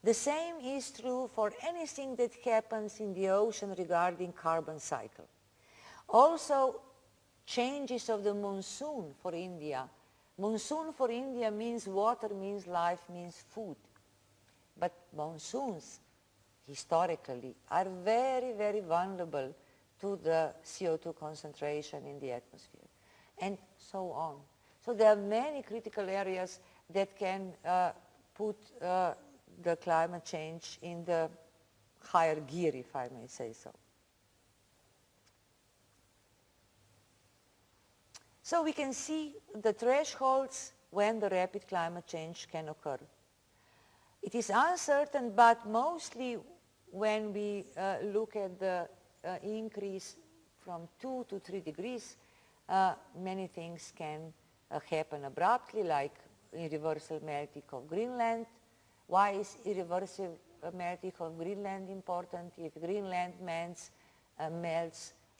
Speaker 1: The same is true for anything that happens in the ocean regarding carbon cycle. Also, changes of the monsoon for India. Monsoon for India means water, means life, means food. But monsoons, historically, are very, very vulnerable to the CO2 concentration in the atmosphere, and so on. So there are many critical areas that can put the climate change in the higher gear, if I may say so. So we can see the thresholds when the rapid climate change can occur. It is uncertain, but mostly when we look at the increase from 2 to 3 degrees, many things can happen abruptly, like irreversible melting of Greenland. Why is irreversible melting of Greenland important? If Greenland melts,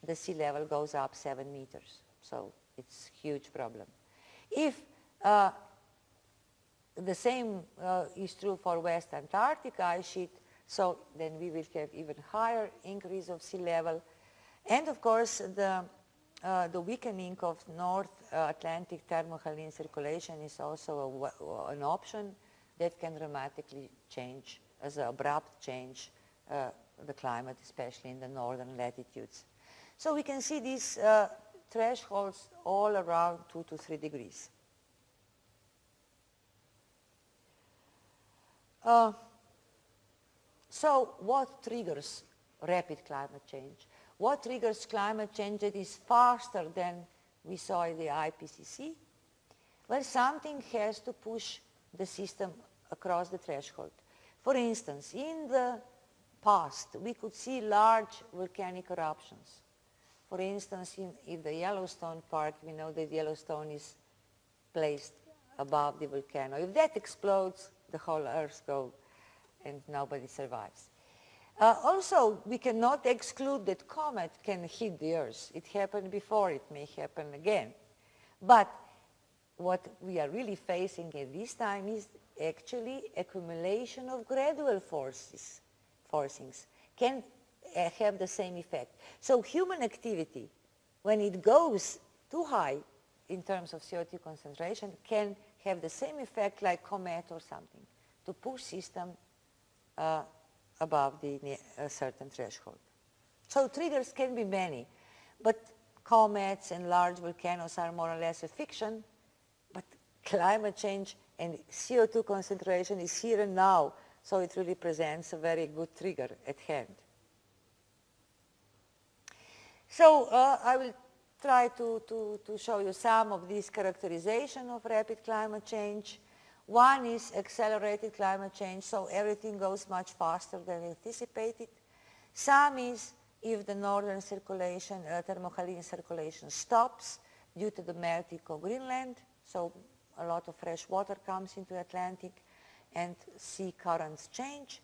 Speaker 1: the sea level goes up 7 meters. So it's a huge problem. If the same is true for West Antarctic ice sheet, so then we will have even higher increase of sea level. And of course, the weakening of North Atlantic thermohaline circulation is also an option that can dramatically change, as an abrupt change, the climate, especially in the northern latitudes. So we can see these thresholds all around 2 to 3 degrees. So what triggers rapid climate change? What triggers climate change that is faster than we saw in the IPCC? Well, something has to push the system across the threshold. For instance, in the past, we could see large volcanic eruptions. For instance, in the Yellowstone Park, we know that Yellowstone is placed above the volcano. If that explodes, the whole Earth goes and nobody survives. Also, we cannot exclude that comet can hit the Earth. It happened before, it may happen again. But what we are really facing at this time is actually accumulation of gradual forcings can have the same effect. So human activity, when it goes too high in terms of CO2 concentration, can have the same effect like comet or something, to push system above a certain threshold. So triggers can be many, but comets and large volcanoes are more or less a fiction, but climate change and CO2 concentration is here and now, so it really presents a very good trigger at hand. So I will try to show you some of these characterization of rapid climate change. One is accelerated climate change, so everything goes much faster than anticipated. Some is if the northern circulation, thermohaline circulation stops due to the melting of Greenland, so a lot of fresh water comes into the Atlantic and sea currents change.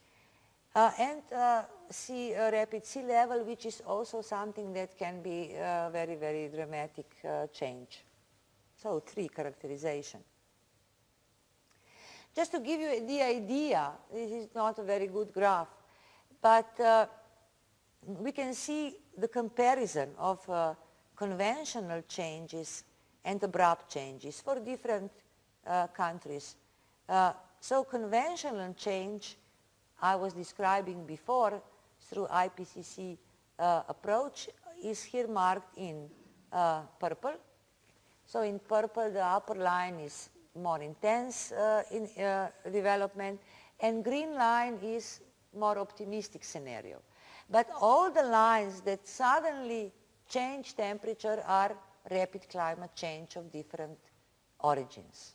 Speaker 1: And rapid sea level, which is also something that can be a very, very dramatic change. So 3 characterization. Just to give you the idea, this is not a very good graph, but we can see the comparison of conventional changes and abrupt changes for different countries. So conventional change I was describing before through IPCC approach is here marked in purple. So in purple, the upper line is more intense in development, and green line is more optimistic scenario. But all the lines that suddenly change temperature are rapid climate change of different origins.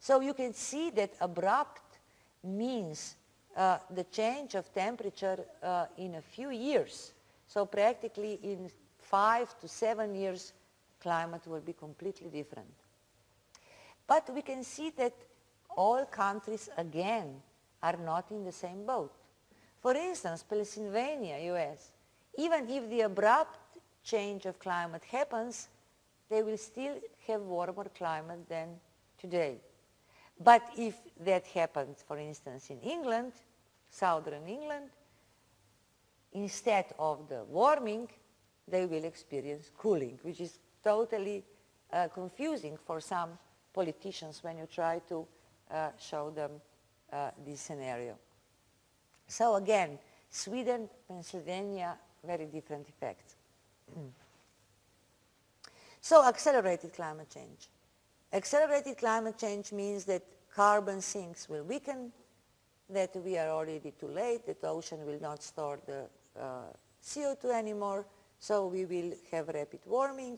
Speaker 1: So you can see that abrupt means the change of temperature in a few years. So practically in 5 to 7 years, climate will be completely different. But we can see that all countries, again, are not in the same boat. For instance, Pennsylvania, US, even if the abrupt change of climate happens, they will still have warmer climate than today. But if that happens, for instance, in England, southern England, instead of the warming, they will experience cooling, which is totally confusing for some politicians when you try to show them this scenario. So again, Sweden, Pennsylvania, very different effects. So accelerated climate change. Accelerated climate change means that carbon sinks will weaken, that we are already too late, that the ocean will not store the CO2 anymore, so we will have rapid warming.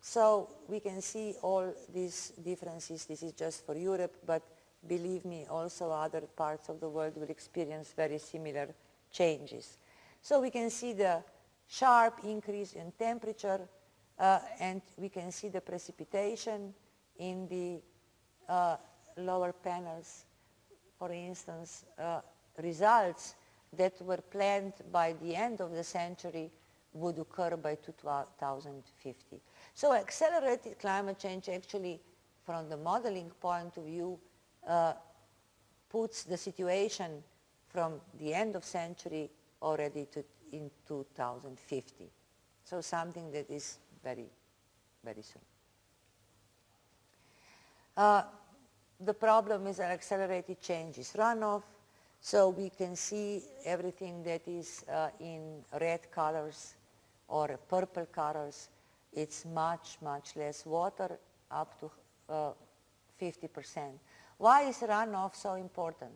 Speaker 1: So we can see all these differences. This is just for Europe, but believe me, also other parts of the world will experience very similar changes. So we can see the sharp increase in temperature, and we can see the precipitation in the lower panels. For instance, results that were planned by the end of the century would occur by 2050. So accelerated climate change actually, from the modeling point of view, puts the situation from the end of century already in 2050. So something that is very, very soon. The problem is that accelerated change is runoff. So we can see everything that is in red colors or purple colors. It's much, much less water, up to 50%. Why is runoff so important?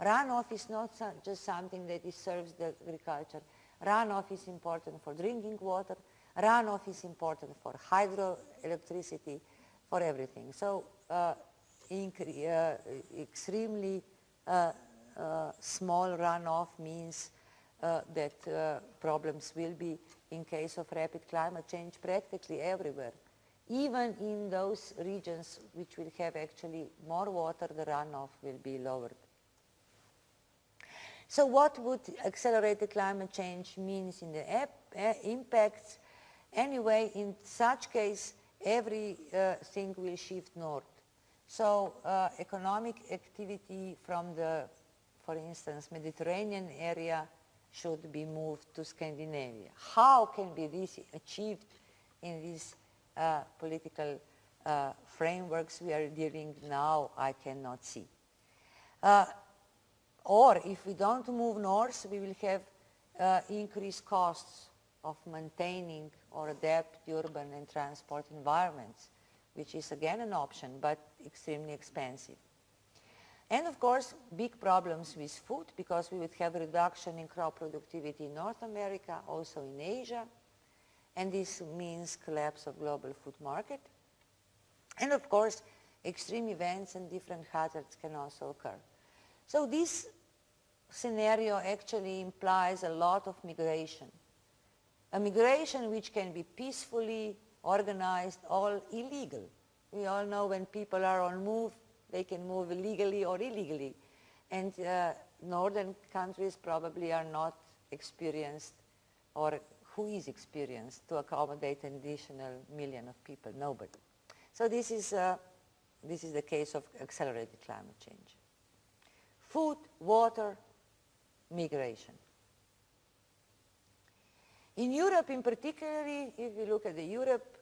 Speaker 1: Runoff is not just something that serves the agriculture. Runoff is important for drinking water. Runoff is important for hydroelectricity, for everything. So extremely small runoff means that problems will be, in case of rapid climate change, practically everywhere. Even in those regions which will have actually more water, the runoff will be lowered. So what would accelerated climate change means in the impacts? Anyway, in such case, everything will shift north. So economic activity from the, for instance, Mediterranean area should be moved to Scandinavia. How can be this achieved in these political frameworks we are dealing now? I cannot see. Or if we don't move north, we will have increased costs of maintaining or adapt urban and transport environments, which is again an option, but extremely expensive. And of course, big problems with food, because we would have a reduction in crop productivity in North America, also in Asia, and this means collapse of global food market. And of course, extreme events and different hazards can also occur. So this scenario actually implies a lot of migration. A migration which can be peacefully organized, all illegal. We all know when people are on move, they can move legally or illegally. And northern countries probably are not experienced, or who is experienced to accommodate an additional million of people? Nobody. So this is the case of accelerated climate change. Food, water, migration. In Europe in particular, if you look at Europe,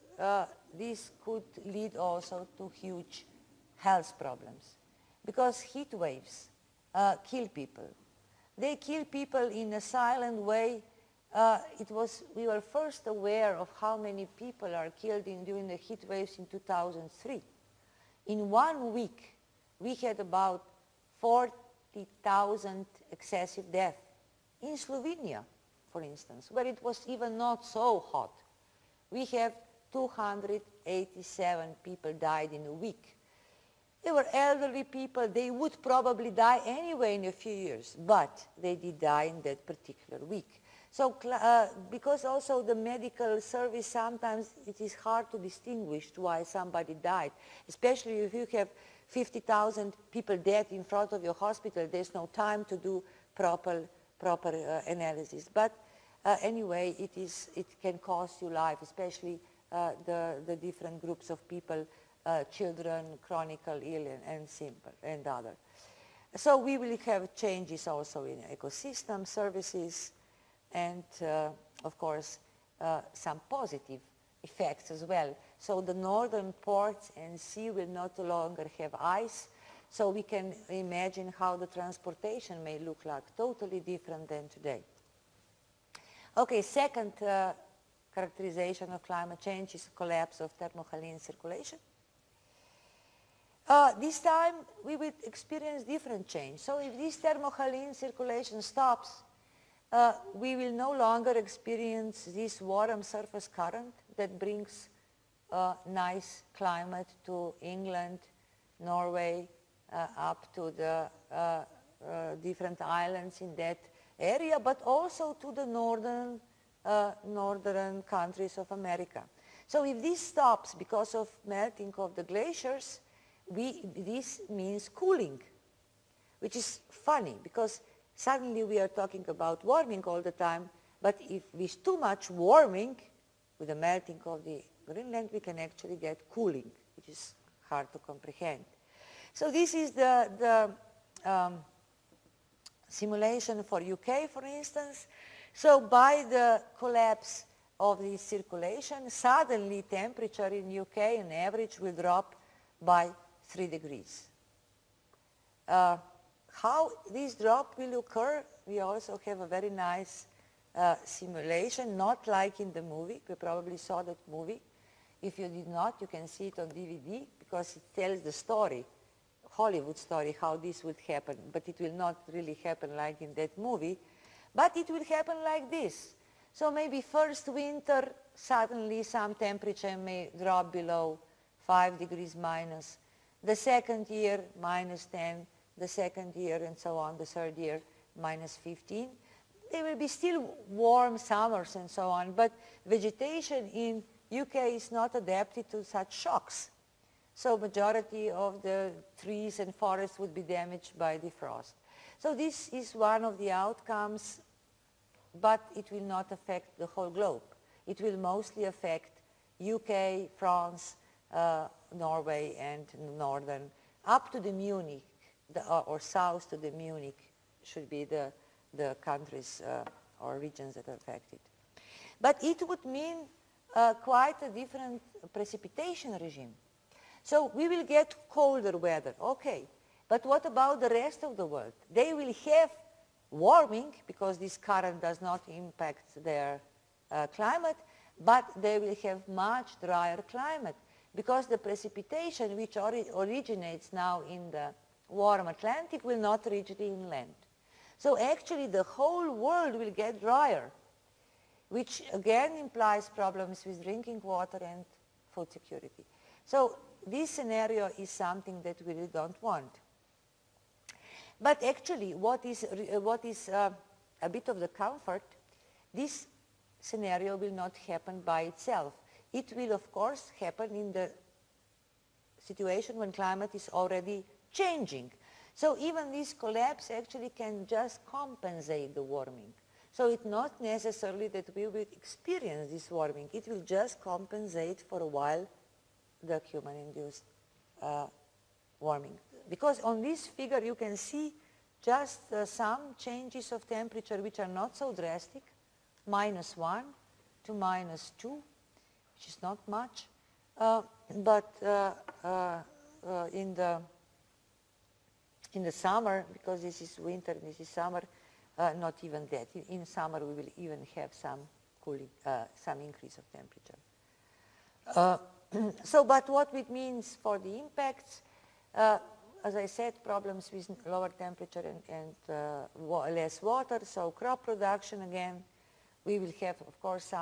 Speaker 1: this could lead also to huge health problems, because heat waves kill people. They kill people in a silent way. We were first aware of how many people are killed during the heat waves in 2003. In 1 week, we had about 40,000 excessive deaths. In Slovenia, for instance, where it was even not so hot, we have 287 people died in a week. They were elderly people. They would probably die anyway in a few years, but they did die in that particular week. So because also the medical service, sometimes it is hard to distinguish why somebody died, especially if you have 50,000 people dead in front of your hospital. There's no time to do proper analysis. But anyway, it can cost you life, especially the different groups of people, children, chronically ill, and simple, and other. So we will have changes also in ecosystem services, and of course some positive effects as well. So the northern ports and sea will not longer have ice, so we can imagine how the transportation may look like, totally different than today. Okay, second characterization of climate change is collapse of thermohaline circulation. This time we will experience different change. So if this thermohaline circulation stops, we will no longer experience this warm surface current that brings nice climate to England, Norway, up to the different islands in that area, but also to the northern countries of America. So if this stops because of melting of the glaciers, this means cooling, which is funny because suddenly we are talking about warming all the time, but if with too much warming, with the melting of the Greenland, we can actually get cooling, which is hard to comprehend. So this is the simulation for UK, for instance. So by the collapse of the circulation, suddenly temperature in UK on average will drop by 3 degrees. How this drop will occur, we also have a very nice simulation, not like in the movie. You probably saw that movie. If you did not, you can see it on DVD because it tells the story, Hollywood story, how this would happen. But it will not really happen like in that movie. But it will happen like this. So maybe first winter, suddenly some temperature may drop below 5 degrees minus. The second year, minus 10. The second year, and so on. The third year, minus 15. There will be still warm summers and so on, but vegetation in UK is not adapted to such shocks. So majority of the trees and forests would be damaged by the frost. So this is one of the outcomes, but it will not affect the whole globe. It will mostly affect UK, France, Norway, and northern, up to the Munich, or south to the Munich should be the countries or regions that are affected. But it would mean quite a different precipitation regime. So we will get colder weather, okay. But what about the rest of the world? They will have warming because this current does not impact their climate, but they will have much drier climate because the precipitation which originates now in the warm Atlantic will not reach the inland. So actually the whole world will get drier, which again implies problems with drinking water and food security. So this scenario is something that we really don't want. But actually what is a bit of the comfort, this scenario will not happen by itself. It will of course happen in the situation when climate is already changing. So even this collapse actually can just compensate the warming. So it's not necessarily that we will experience this warming. It will just compensate for a while the human-induced warming. Because on this figure you can see just some changes of temperature which are not so drastic, -1 to -2, which is not much. But in the summer, because this is winter, this is summer, not even that. In summer we will even have some cooling, some increase of temperature. So, but what it means for the impacts, as I said, problems with lower temperature and less water, so crop production again. We will have, of course,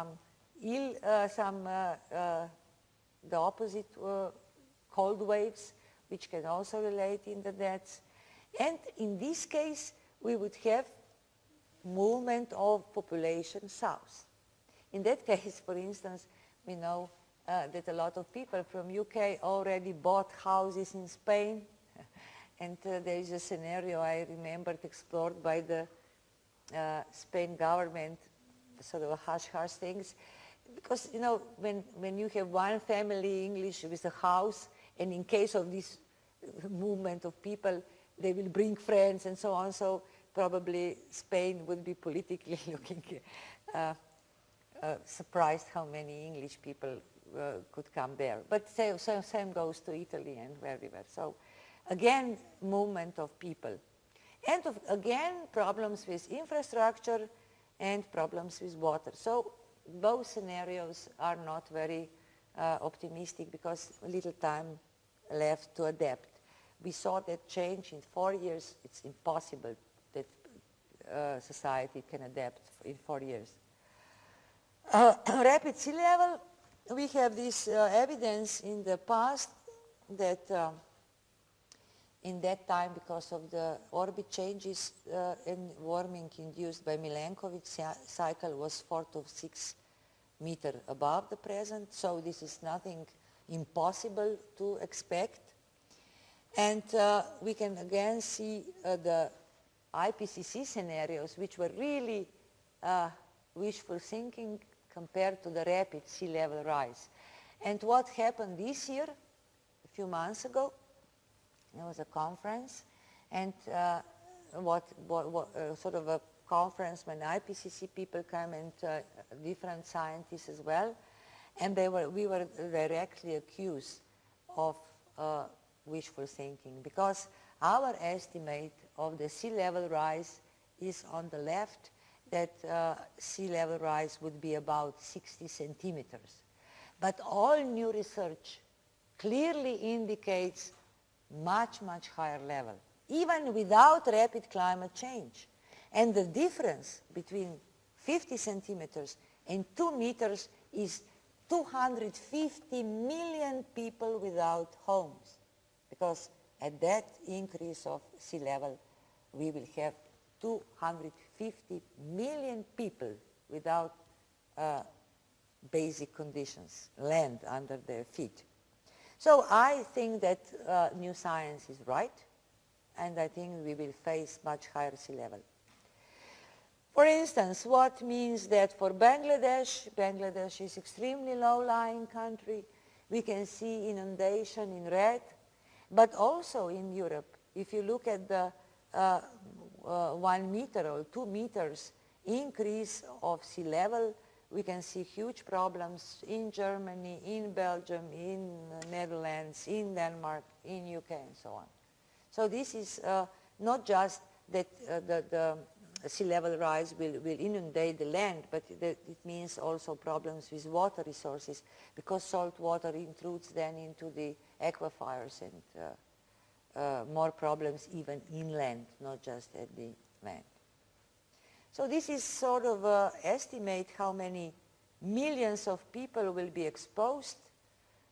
Speaker 1: the opposite cold waves, which can also relate in the deaths. And in this case, we would have movement of population south. In that case, for instance, we know that a lot of people from UK already bought houses in Spain. And there is a scenario I remembered explored by the Spain government sort of hush-hush things. Because, you know, when you have one family English with a house, and in case of this movement of people, they will bring friends and so on, so probably Spain would be politically looking surprised how many English people could come there. But same goes to Italy and everywhere. So again, movement of people. And again, problems with infrastructure and problems with water. So both scenarios are not very optimistic because little time left to adapt. We saw that change in 4 years. It's impossible that society can adapt in 4 years. Rapid sea level, we have this evidence in the past that in that time, because of the orbit changes and warming induced by Milankovitch cycle, was 4 to 6 meters above the present. So this is nothing impossible to expect. And we can again see the IPCC scenarios, which were really wishful thinking compared to the rapid sea level rise. And what happened this year, a few months ago, there was a conference, and sort of a conference when IPCC people come and different scientists as well, and we were directly accused of wishful thinking, because our estimate of the sea level rise is on the left, that sea level rise would be about 60 centimeters. But all new research clearly indicates much, much higher level, even without rapid climate change. And the difference between 50 centimeters and 2 meters is 250 million people without homes. Because at that increase of sea level, we will have 250 million people without basic conditions, land under their feet. So I think that new science is right, and I think we will face much higher sea level. For instance, what means that for Bangladesh, Bangladesh is extremely low-lying country. We can see inundation in red, but also in Europe. If you look at the 1 meter or 2 meters increase of sea level, we can see huge problems in Germany, in Belgium, in Netherlands, in Denmark, in UK, and so on. So this is not just that the sea level rise will inundate the land, but it means also problems with water resources, because salt water intrudes then into the aquifers, and more problems even inland, not just at the land. So this is sort of estimate how many millions of people will be exposed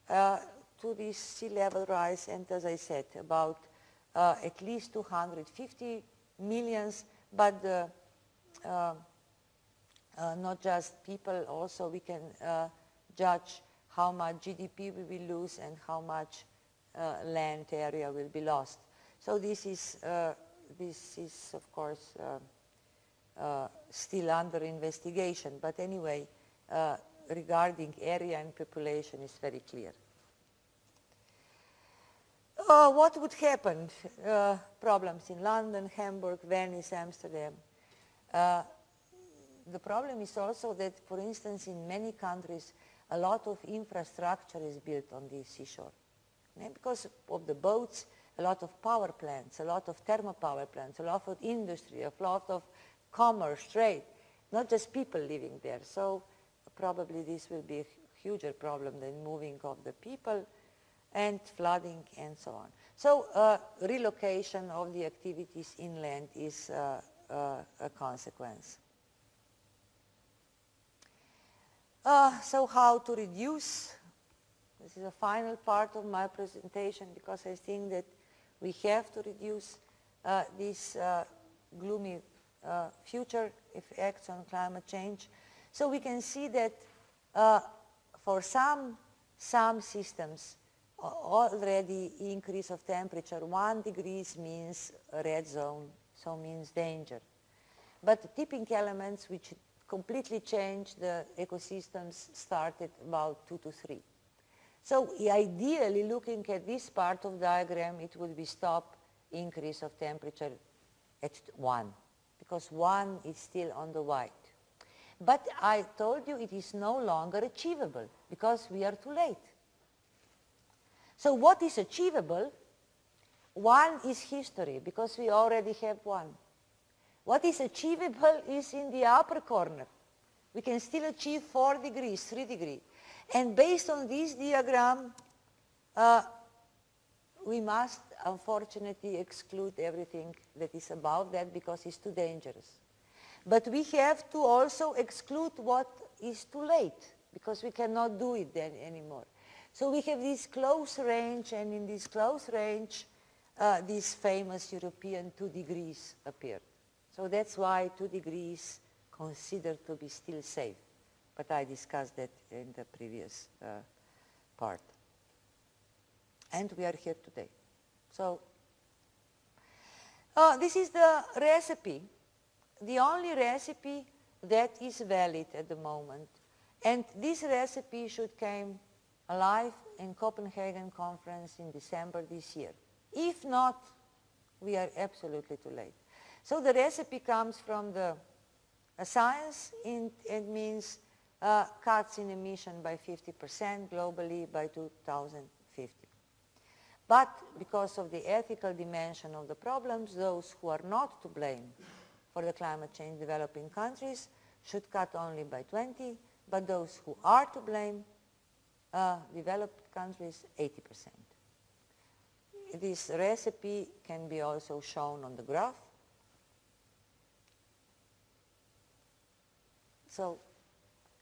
Speaker 1: to this sea level rise, and as I said, about at least 250 millions, but not just people, also we can judge how much GDP we will lose and how much land area will be lost. So this is of course still under investigation, but anyway, regarding area and population is very clear. What would happen? Problems in London, Hamburg, Venice, Amsterdam. The problem is also that, for instance, in many countries, a lot of infrastructure is built on the seashore. And because of the boats, a lot of power plants, a lot of thermal power plants, a lot of industry, a lot of commerce, trade, not just people living there. So probably this will be a huger problem than moving of the people and flooding and so on. So relocation of the activities inland is a consequence. So how to reduce? This is the final part of my presentation, because I think that we have to reduce these gloomy future effects on climate change. So we can see that for some systems, already increase of temperature 1 degree means red zone, so means danger. But the tipping elements, which completely change the ecosystems started about 2 to 3. So ideally, looking at this part of the diagram, it would be stop increase of temperature at 1, because 1 is still on the white. But I told you it is no longer achievable, because we are too late. So what is achievable? 1 is history, because we already have 1. What is achievable is in the upper corner. We can still achieve 4 degrees, 3 degrees. And based on this diagram, we must unfortunately exclude everything that is above that because it's too dangerous. But we have to also exclude what is too late, because we cannot do it then anymore. So we have this close range, and in this close range, this famous European 2 degrees appeared. So that's why 2 degrees considered to be still safe. But I discussed that in the previous part. And we are here today. So this is the recipe, the only recipe that is valid at the moment. And this recipe should come alive in Copenhagen conference in December this year. If not, we are absolutely too late. So the recipe comes from the science. It means cuts in emission by 50% globally by 2050. But because of the ethical dimension of the problems, those who are not to blame for the climate change developing countries should cut only by 20, but those who are to blame, developed countries, 80%. This recipe can be also shown on the graph. So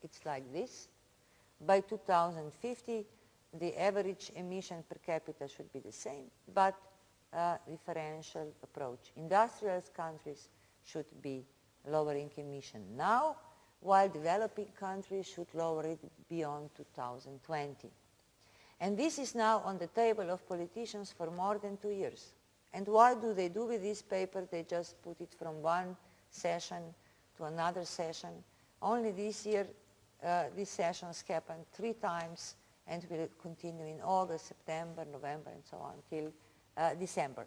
Speaker 1: it's like this. By 2050, the average emission per capita should be the same, but differential approach. Industrialized countries should be lowering emission now, while developing countries should lower it beyond 2020. And this is now on the table of politicians for more than 2 years. And what do they do with this paper? They just put it from one session to another session. Only this year, these sessions happened 3 times and will continue in August, September, November, and so on till December.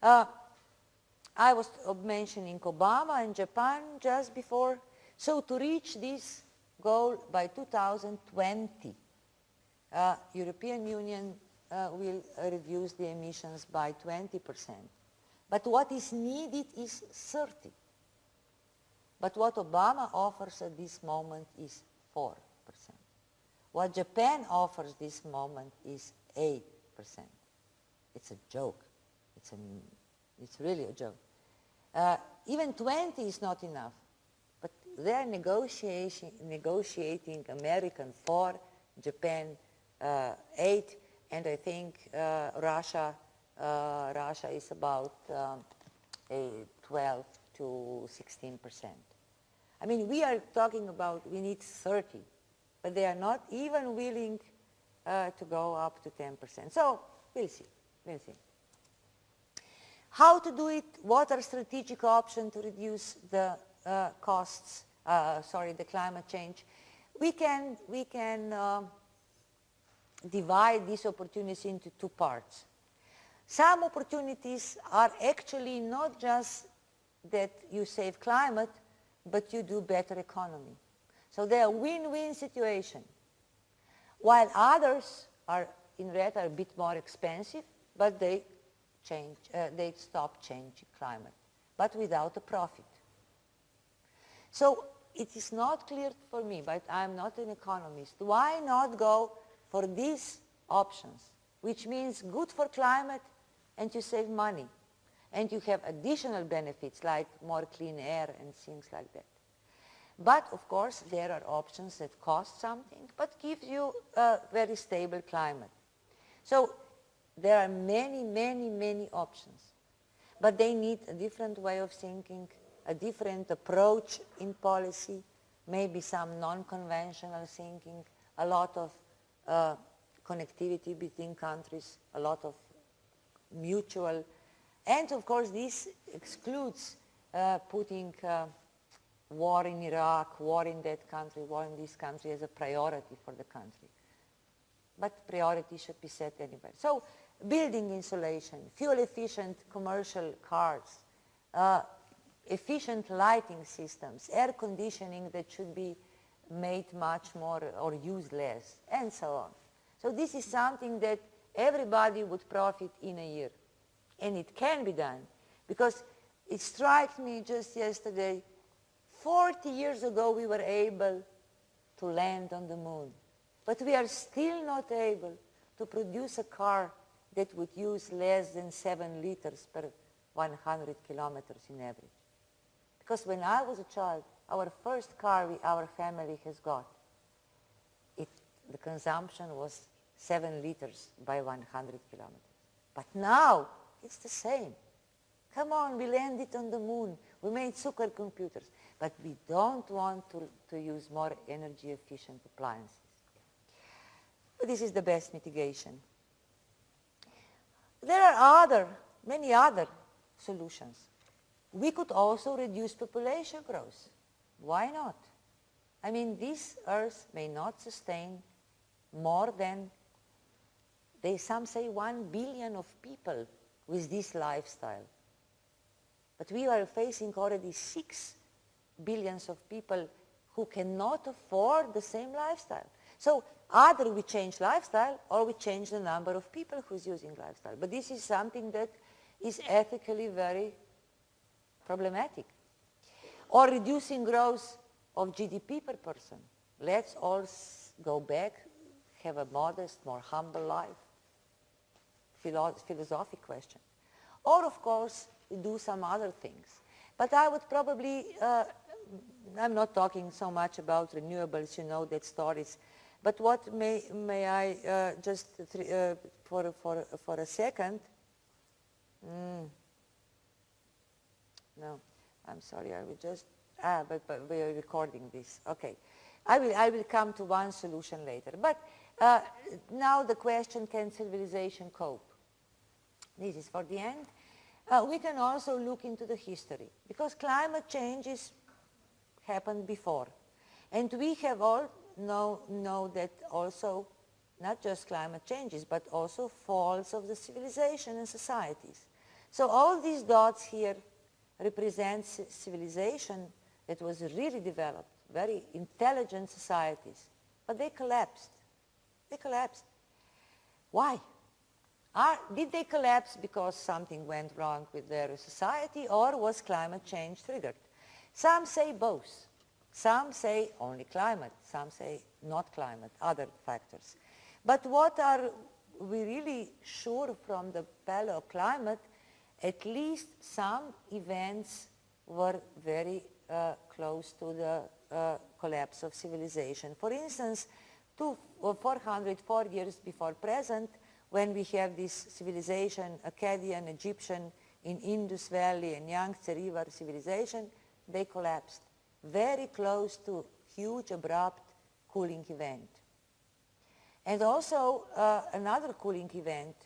Speaker 1: I was mentioning Obama and Japan just before. So to reach this goal by 2020, European Union will reduce the emissions by 20%. But what is needed is 30. But what Obama offers at this moment is 4%. What Japan offers this moment is 8%. It's a joke. It's really a joke. Even 20 is not enough. But they are negotiating American 4, Japan 8, and I think Russia is about 12 to 16%. I mean, we are talking about we need 30, but they are not even willing to go up to 10%. So we'll see. We'll see. How to do it? What are strategic options to reduce the costs? The climate change. We can divide these opportunities into 2 parts. Some opportunities are actually not just that you save climate, but you do better economy. So they are win-win situation. While others are in red are a bit more expensive, but they stop changing climate, but without a profit. So it is not clear for me, but I'm not an economist. Why not go for these options, which means good for climate and you save money and you have additional benefits like more clean air and things like that. But of course there are options that cost something but give you a very stable climate. So there are many, many, many options, but they need a different way of thinking, a different approach in policy, maybe some non-conventional thinking, a lot of connectivity between countries, a lot of mutual, and of course this excludes putting war in Iraq, war in that country, war in this country as a priority for the country. But priority should be set anywhere. So building insulation, fuel-efficient commercial cars, efficient lighting systems, air conditioning that should be made much more or used less, and so on. So this is something that everybody would profit in a year. And it can be done, because it strikes me just yesterday, 40 years ago we were able to land on the moon. But we are still not able to produce a car that would use less than 7 liters per 100 kilometers in average. Because when I was a child, our first car our family has got, the consumption was 7 liters by 100 kilometers. But now it's the same. Come on, we landed on the moon. We made supercomputers. But we don't want to use more energy efficient appliances. But this is the best mitigation. There are many other solutions. We could also reduce population growth. Why not? I mean, this Earth may not sustain more than, some say 1 billion of people with this lifestyle. But we are facing already 6 billions of people who cannot afford the same lifestyle. So either we change lifestyle or we change the number of people who's using lifestyle. But this is something that is ethically very problematic. Or reducing growth of GDP per person. Let's all go back, have a modest, more humble life. Philosophic question. Or, of course, do some other things. But I would probably, I'm not talking so much about renewables, you know that stories. But what may I just, for a second, no, I'm sorry, I will just, but we are recording this. Okay. I will come to one solution later. But now the question, can civilization cope? This is for the end. We can also look into the history, because climate changes happened before. And we have all know that also, not just climate changes, but also falls of the civilization and societies. So all these dots here represent civilization that was really developed, very intelligent societies, but they collapsed. They collapsed. Why? Did they collapse because something went wrong with their society, or was climate change triggered? Some say both. Some say only climate. Some say not climate, other factors. But what are we really sure from the paleoclimate? At least some events were very close to the collapse of civilization. For instance, 404 years before present, when we have this civilization, Akkadian, Egyptian, in Indus Valley and Yangtze River civilization, they collapsed. Very close to huge, abrupt cooling event. And also another cooling event,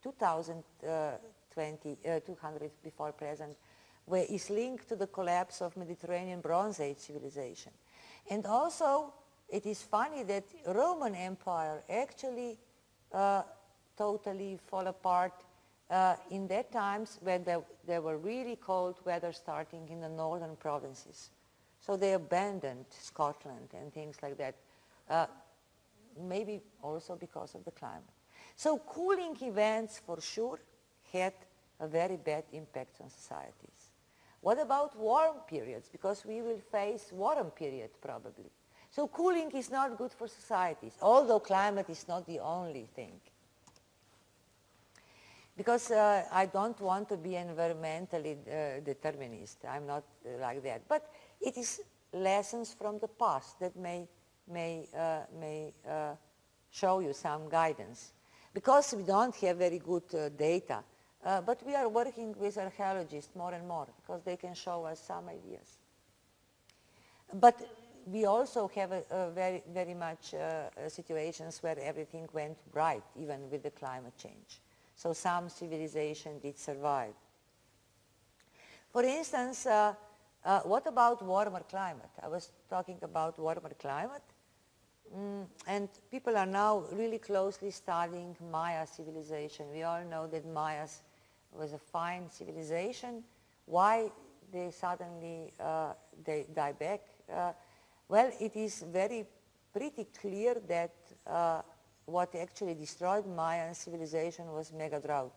Speaker 1: 200 before present, where is linked to the collapse of Mediterranean Bronze Age civilization. And also, it is funny that Roman Empire actually totally fall apart in that times when there were really cold weather starting in the northern provinces. So they abandoned Scotland and things like that, maybe also because of the climate. So cooling events for sure had a very bad impact on societies. What about warm periods? Because we will face warm period probably. So cooling is not good for societies, although climate is not the only thing. Because I don't want to be environmentally determinist. I'm not like that. But it is lessons from the past that may show you some guidance. Because we don't have very good data, but we are working with archaeologists more and more, because they can show us some ideas. But we also have very much situations where everything went right, even with the climate change. So some civilization did survive. For instance, What about warmer climate? I was talking about warmer climate. And people are now really closely studying Maya civilization. We all know that Mayas was a fine civilization. Why they suddenly they die back? Well, it is pretty clear that what actually destroyed Mayan civilization was mega drought.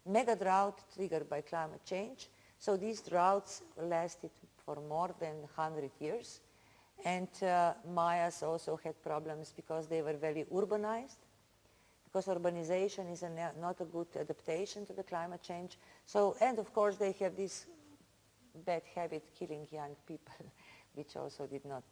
Speaker 1: Mega drought triggered by climate change. So these droughts lasted for more than 100 years. And Mayas also had problems because they were very urbanized, because urbanization is not a good adaptation to the climate change. So, and of course they have this bad habit killing young people, which also did not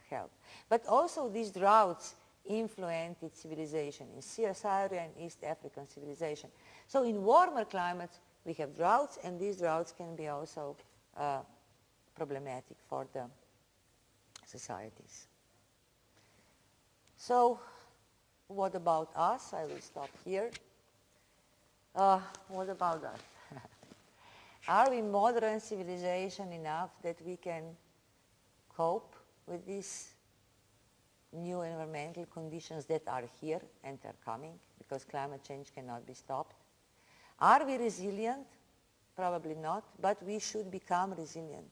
Speaker 1: help. But also these droughts influenced civilization in Syria and East African civilization. So in warmer climates we have droughts, and these droughts can be also problematic for the societies. So what about us? I will stop here. What about us? Are we modern civilization enough that we can cope with these new environmental conditions that are here and are coming, because climate change cannot be stopped? Are we resilient? Probably not, but we should become resilient.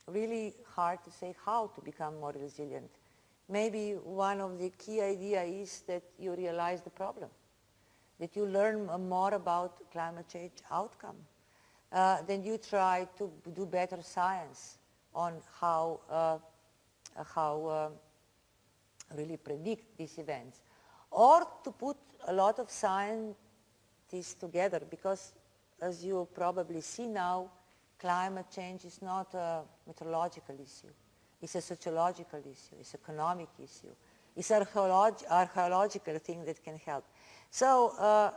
Speaker 1: Really hard to say how to become more resilient. Maybe one of the key ideas is that you realize the problem, that you learn more about climate change outcome. Then you try to do better science on how really predict these events, or to put a lot of scientists together, because as you probably see now, climate change is not a meteorological issue. It's a sociological issue. It's an economic issue. It's an archaeological thing that can help. So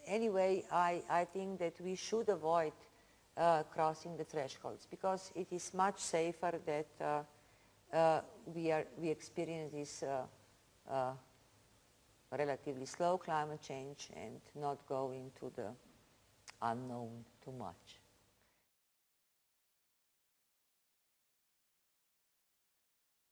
Speaker 1: anyway, I think that we should avoid crossing the thresholds, because it is much safer that we experience this relatively slow climate change and not go into the unknown too much.